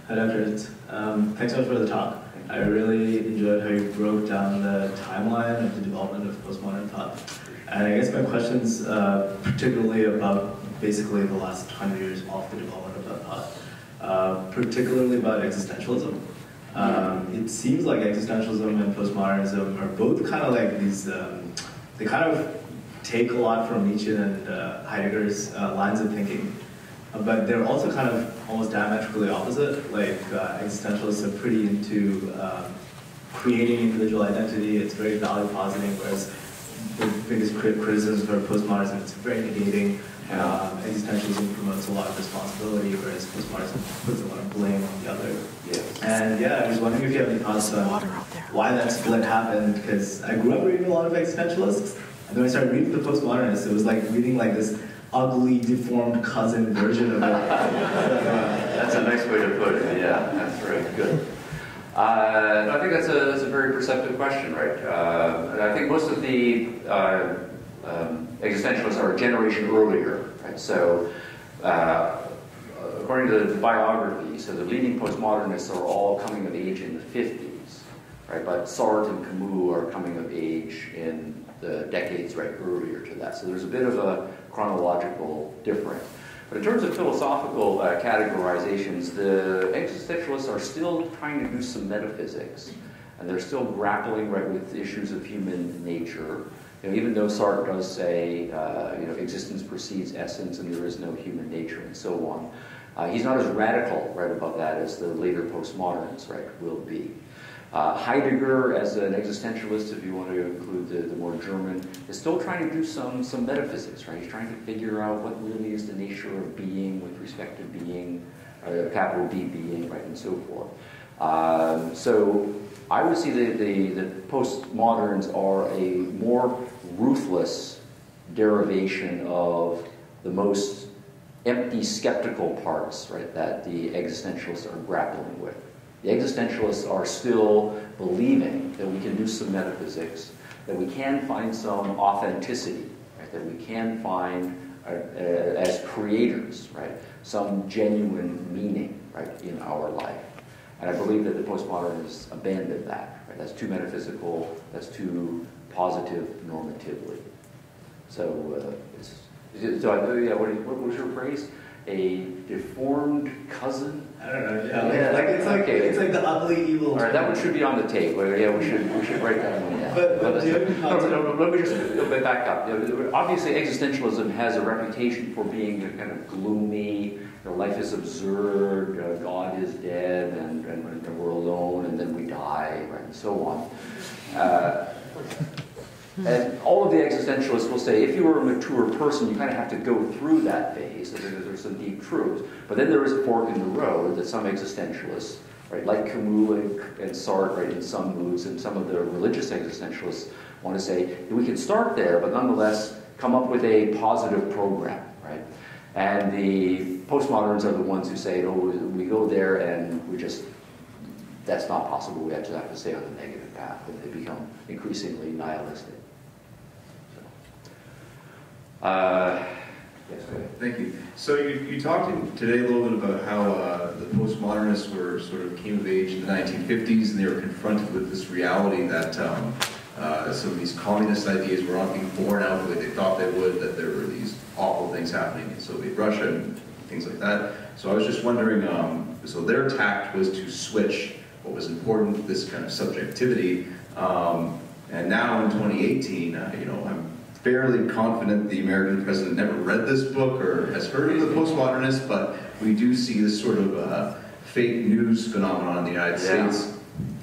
Hi, Dr. Hicks. Thanks so much for the talk. I really enjoyed how you broke down the timeline of the development of postmodern thought. And I guess my question's particularly about basically the last 100 years of the development of that thought, particularly about existentialism. It seems like existentialism and postmodernism are both kind of like these, they kind of take a lot from Nietzsche and Heidegger's lines of thinking, but they're also kind of almost diametrically opposite. Like existentialists are pretty into creating individual identity, it's very value positing, whereas the biggest criticism for postmodernism is very negating. Existentialism promotes a lot of responsibility, whereas postmodernism puts a lot of blame on the other.
Yes.
And yeah, I was wondering if you have any thoughts on why that split happened, because I grew up reading a lot of existentialists, and then I started reading the postmodernists. It was like reading like this ugly, deformed cousin version of it.
That's a nice way to put it, yeah, that's right, good. I think that's a very perceptive question, right? And I think most of the existentialists are a generation earlier, right? So, according to the biography, so the leading postmodernists are all coming of age in the 50s, right? But Sartre and Camus are coming of age in the decades right earlier to that. So there's a bit of a chronological difference. But in terms of philosophical categorizations, the existentialists are still trying to do some metaphysics, and they're still grappling right with issues of human nature. You know, even though Sartre does say, existence precedes essence, and there is no human nature, and so on, he's not as radical right about that as the later postmoderns right will be. Heidegger, as an existentialist, if you want to include the more German, is still trying to do some metaphysics, right? He's trying to figure out what really is the nature of being with respect to being, capital D being, right, and so forth. So I would see the postmoderns are a more ruthless derivation of the most empty skeptical parts, right, that the existentialists are grappling with. The existentialists are still believing that we can do some metaphysics, that we can find some authenticity, right, that we can find as creators, right, some genuine meaning, right, in our life. And I believe that the postmodernists abandoned that. Right? That's too metaphysical. That's too positive normatively. So, yeah. What was your phrase? A deformed cousin?
I don't know. Yeah, it's like the ugly evil.
All right, that one should be on the tape. Yeah, we should write that one down.
But
let me just a little bit back up. Obviously, existentialism has a reputation for being kind of gloomy. Life is absurd. God is dead, and we're alone, and then we die, right, and so on. And all of the existentialists will say, if you were a mature person, you kind of have to go through that phase, because there's some deep truths. But then there is a fork in the road that some existentialists, right, like Camus and Sartre, right, in some moods, and some of the religious existentialists want to say, we can start there, but nonetheless come up with a positive program, right? And the postmoderns are the ones who say, oh, we go there and that's not possible. We actually have to stay on the negative path, and they become increasingly nihilistic. Yes, go ahead.
Thank you. So you talked today a little bit about how the postmodernists were sort of came of age in the 1950s, and they were confronted with this reality that some of these communist ideas were not being borne out the way they thought they would, that there were these awful things happening in Soviet Russia and things like that. So I was just wondering, so their tact was to switch what was important, this kind of subjectivity, and now in 2018, I'm fairly confident the American president never read this book or has heard of the postmodernists, but we do see this sort of fake news phenomenon in the United States.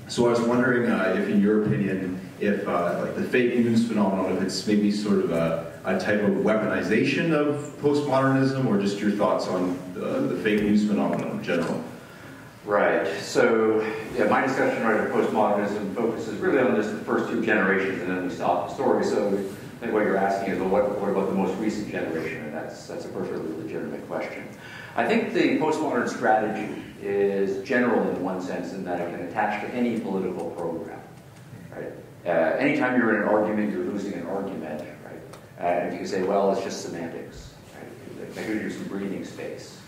So I was wondering if, in your opinion, if like the fake news phenomenon, if it's maybe sort of a type of weaponization of postmodernism, or just your thoughts on the fake news phenomenon in general.
Right. So, yeah, my discussion right of postmodernism focuses really on just the first two generations, and then we stop the story. So, I think what you're asking is, well, what about the most recent generation? And that's a perfectly legitimate question. I think the postmodern strategy is general in one sense, in that it can attach to any political program. Right. Anytime you're in an argument, you're losing an argument. Right. And you can say, well, it's just semantics. Right. That gives you some breathing space.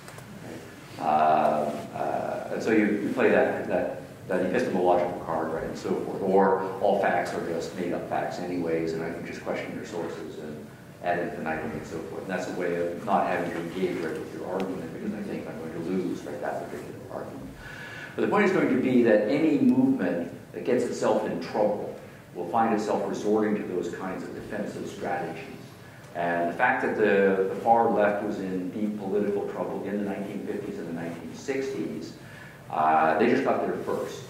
And so you play that epistemological card, right, and so forth. Or all facts are just made-up facts anyways, and I can just question your sources and ad infinitum and so forth. And that's a way of not having to engage right with your argument, because I think I'm going to lose right that particular argument. But the point is going to be that any movement that gets itself in trouble will find itself resorting to those kinds of defensive strategies. And the fact that the far left was in deep political trouble in the 1950s and the 1960s, they just got there first.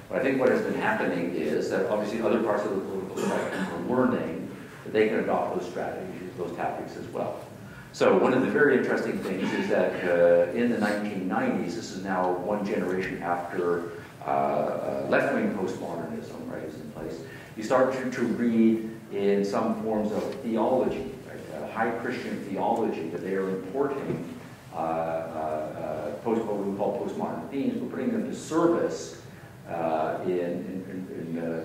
But I think what has been happening is that obviously other parts of the political spectrum are learning that they can adopt those strategies, those tactics as well. So one of the very interesting things is that in the 1990s, this is now one generation after left-wing postmodernism, right, is in place, you start to read in some forms of theology, high Christian theology, that they are importing what we would call postmodern themes, but putting them to service in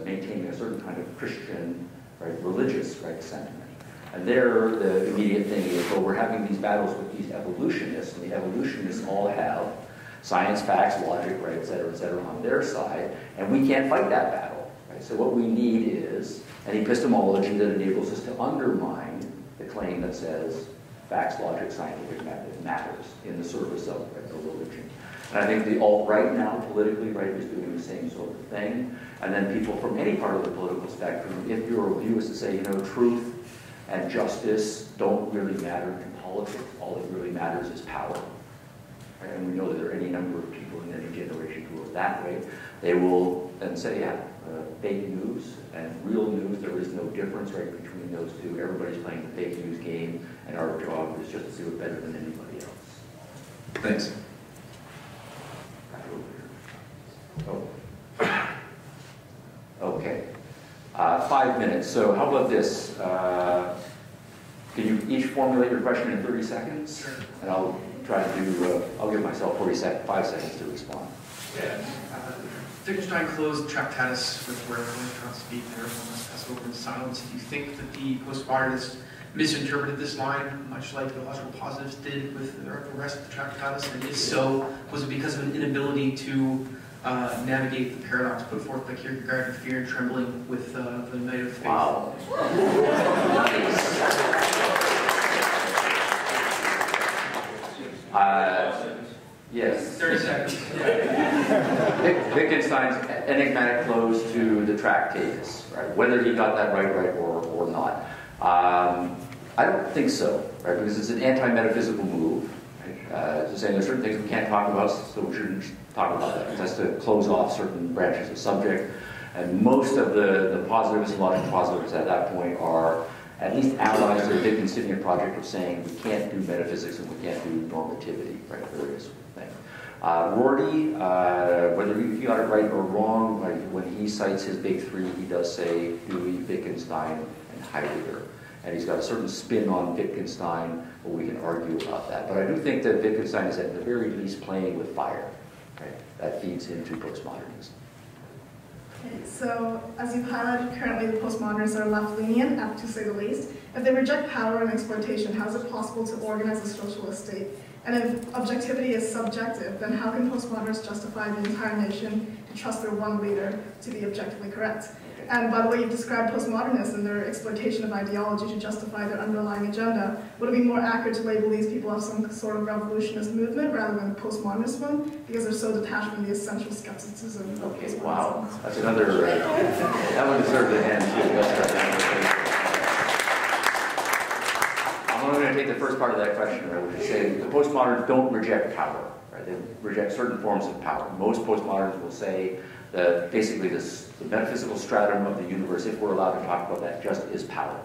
maintaining a certain kind of Christian, right, religious, right, sentiment. And there, the immediate thing is, well, we're having these battles with these evolutionists, and the evolutionists all have science, facts, logic, right, et cetera, on their side, and we can't fight that battle. Right? So what we need is an epistemology that enables us to undermine the claim that says facts, logic, scientific method matters in the service of a religion. And I think the alt-right now, politically, right, is doing the same sort of thing. And then people from any part of the political spectrum, if your view is to say, truth and justice don't really matter in politics, all that really matters is power. Right? And we know that there are any number of people in any generation who are that way. They will then say, fake news and real news, there is no difference right between those two. Everybody's playing the fake news game, and our job is just to do it better than anybody else.
Thanks.
5 minutes, so how about this? Can you each formulate your question in 30 seconds?
Sure.
And I'll try to do, I'll give myself 5 seconds to respond.
Yeah. Wittgenstein closed Tractatus with where everyone trying to speak, and everyone must pass over in silence. Do you think that the postmodernists misinterpreted this line, much like the logical positives did with the rest of the Tractatus? And if so, was it because of an inability to navigate the paradox put forth by Kierkegaard and fear and trembling with the night of faith?
Wow. Yes.
30 seconds.
Wittgenstein's enigmatic close to the Tractatus, right? Whether he got that right or not. I don't think so, right? Because it's an anti-metaphysical move. Right? So saying there's certain things we can't talk about, so we shouldn't talk about that. Because that's to close off certain branches of subject. And most of the positivists and logical positivists at that point are at least allies to the Wittgensteinian project of saying we can't do metaphysics and we can't do normativity, right? Various things. Rorty, whether he got it right or wrong, like when he cites his big three, he does say Dewey, Wittgenstein, and Heidegger. And he's got a certain spin on Wittgenstein, but we can argue about that. But I do think that Wittgenstein is at the very least playing with fire. Right? That feeds into postmodernism.
Okay, so as you've highlighted, currently the postmodernists are left-leaning, to say the least. If they reject power and exploitation, how is it possible to organize a socialist state? And if objectivity is subjective, then how can postmodernists justify the entire nation to trust their one leader to be objectively correct? And by the way, you've described postmodernists and their exploitation of ideology to justify their underlying agenda. Would it be more accurate to label these people as some sort of revolutionist movement rather than a postmodernist one? Because they're so detached from the essential skepticism of postmodernism.
Wow, that's another, that one deserves a hand too. I'm going to take the first part of that question, right, which is saying the postmoderns don't reject power. Right? They reject certain forms of power. Most postmoderns will say that basically the metaphysical stratum of the universe, if we're allowed to talk about that, just is power.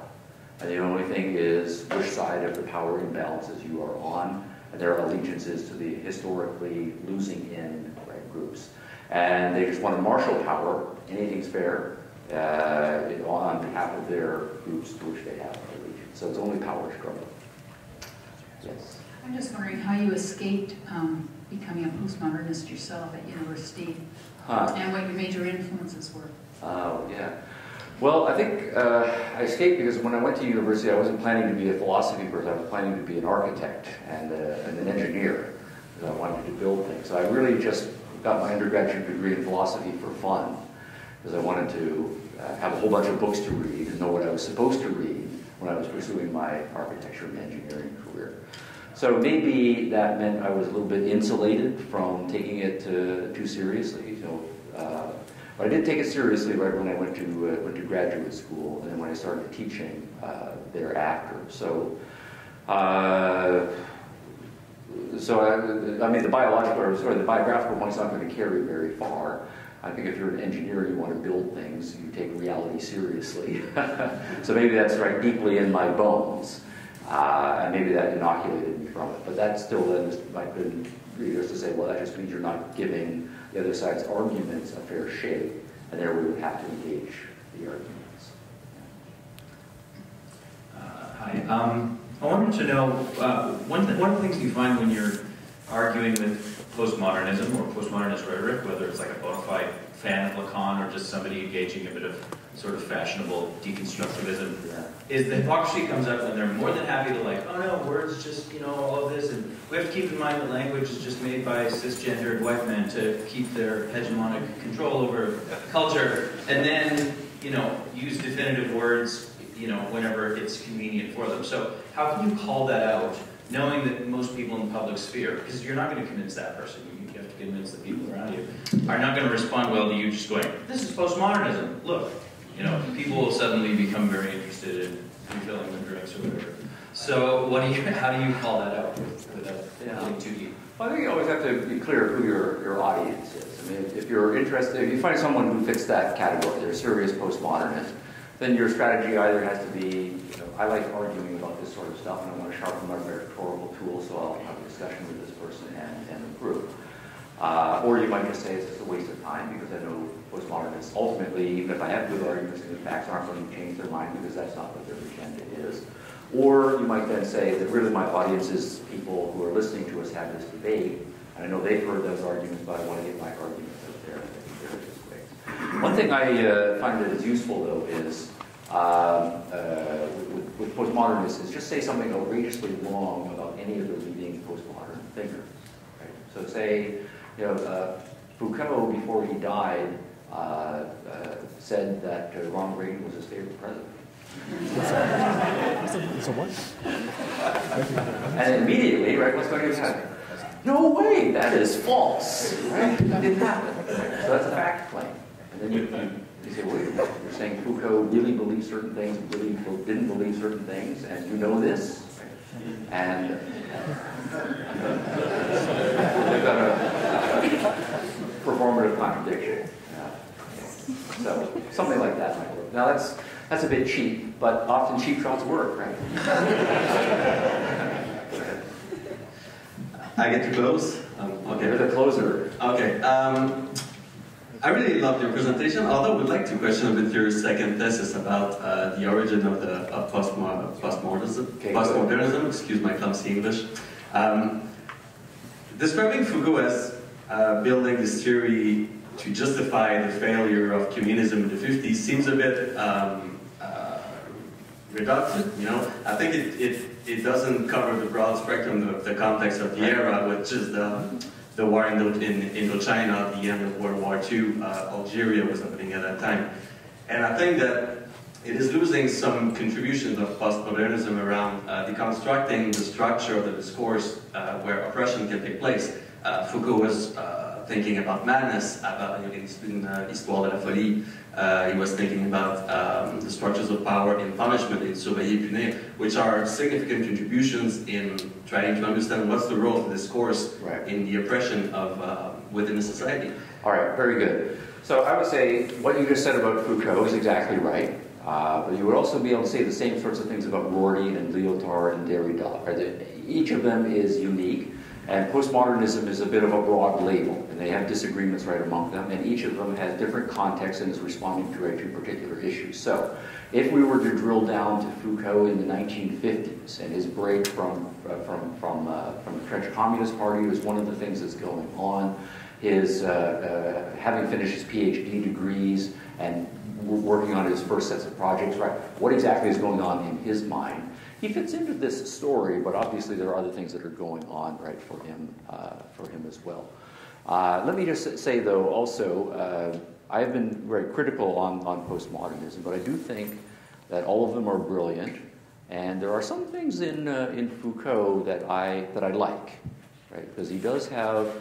And the only thing is which side of the power imbalances you are on, and their allegiances to the historically losing in groups. And they just want to marshal power, anything's fair, on behalf of their groups to which they have allegiance. So it's only power struggle. Yes?
I'm just wondering how you escaped becoming a postmodernist yourself at university, and what your major influences were.
Oh, yeah. Well, I think I escaped because when I went to university, I wasn't planning to be a philosophy person. I was planning to be an architect and an engineer, because I wanted to build things. So I really just got my undergraduate degree in philosophy for fun, because I wanted to have a whole bunch of books to read and know what I was supposed to read when I was pursuing my architecture and engineering career. So maybe that meant I was a little bit insulated from taking it too seriously. But I did take it seriously right when I went to graduate school, and then when I started teaching thereafter. So, I mean, the biographical one's not going to carry very far. I think if you're an engineer, you want to build things, you take reality seriously. So maybe that's right deeply in my bones. And maybe that inoculated me from it. But that still then might have been readers to say, well, that just means you're not giving the other side's arguments a fair shake, and there we would have to engage the arguments.
Hi. I wanted to know, one of the things you find when you're arguing with postmodernism or postmodernist rhetoric, whether it's like a bona fide fan of Lacan or just somebody engaging a bit of sort of fashionable deconstructivism, is the hypocrisy comes up when they're more than happy to like, oh no, words just, all of this, and we have to keep in mind that language is just made by cisgendered white men to keep their hegemonic control over culture, and then, use definitive words, whenever it's convenient for them. So how can you call that out, knowing that most people in the public sphere, because you're not going to convince that person, you have to convince the people around you, are not going to respond well to you just going, this is postmodernism, look. People will suddenly become very interested in refilling their drinks or whatever. So how do you call that out without getting too deep?
Well, I think you always have to be clear who your audience is. I mean, if you're interested, if you find someone who fits that category, they're a serious postmodernist, then your strategy either has to be, I like arguing about this sort of stuff and I want to sharpen my rhetorical tools, so I'll have a discussion with this person and the group. Or you might just say it's just a waste of time because I know postmodernists ultimately, even if I have good arguments and good facts, aren't going to change their mind because that's not what their agenda is. Or you might then say that really my audience is people who are listening to us have this debate, and I know they've heard those arguments, but I want to get my arguments out there in various ways. One thing I find that is useful, though, is with postmodernists is just say something outrageously wrong about any of the leading postmodern thinkers. Right? So say, Foucault, before he died, said that Ronald Reagan was his favorite president.
It's a what?
And immediately, right, what's going to happen? No way, that is false. Right? That didn't happen. So that's a fact claim. And then you say, wait a minute, you're saying Foucault really believed certain things, really didn't believe certain things, and you know this? And they've got a performative contradiction. So something like that might work. Now that's a bit cheap, but often cheap shots work, right?
I get to close? Okay.
You're the closer.
Okay. I really loved your presentation, although I would like to question a bit your second thesis about the origin of postmodernism.
Okay,
postmodernism, excuse my clumsy English. Describing Foucault as building this theory to justify the failure of communism in the 50s seems a bit reductive, you know? I think it doesn't cover the broad spectrum of the context of the era, which is the war in Indochina, the end of World War II, Algeria was happening at that time. And I think that it is losing some contributions of postmodernism around deconstructing the structure of the discourse where oppression can take place. Foucault was thinking about madness, in Histoire de la Folie. He was thinking about the structures of power in punishment, in Surveiller Punir, which are significant contributions in trying to understand what's the role of the discourse in the oppression of within a society.
All right, very good. So I would say what you just said about Foucault is exactly right. But you would also be able to say the same sorts of things about Rorty and Lyotard and Derrida. Each of them is unique. And postmodernism is a bit of a broad label, and they have disagreements right among them, and each of them has different contexts and is responding to particular issues. So, if we were to drill down to Foucault in the 1950s and his break from the French Communist Party was one of the things that's going on. His having finished his PhD degrees and working on his first sets of projects, right? What exactly is going on in his mind? He fits into this story, but obviously there are other things that are going on, right, for him as well. Let me just say, though, also, I have been very critical on postmodernism, but I do think that all of them are brilliant, and there are some things in Foucault that I like, right, because he does have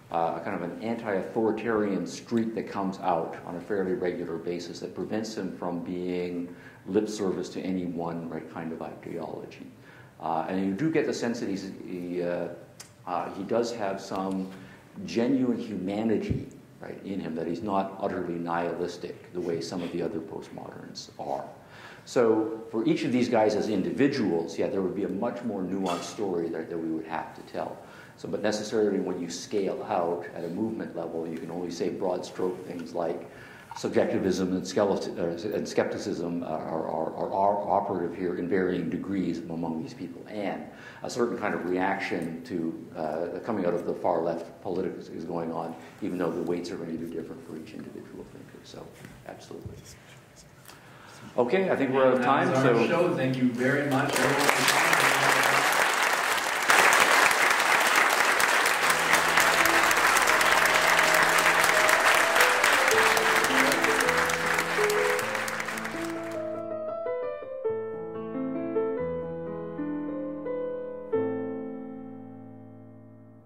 kind of an anti-authoritarian streak that comes out on a fairly regular basis that prevents him from being lip service to any one kind of ideology. And you do get the sense that he does have some genuine humanity in him, that he's not utterly nihilistic the way some of the other postmoderns are. So for each of these guys as individuals, yeah, there would be a much more nuanced story that we would have to tell. So, but necessarily when you scale out at a movement level, you can only say broad stroke things like subjectivism and skepticism are operative here in varying degrees among these people, and a certain kind of reaction to coming out of the far left politics is going on, even though the weights are going to be different for each individual thinker. So, absolutely. Okay, I think we're out of time.
That was our show. Thank you very much, everyone.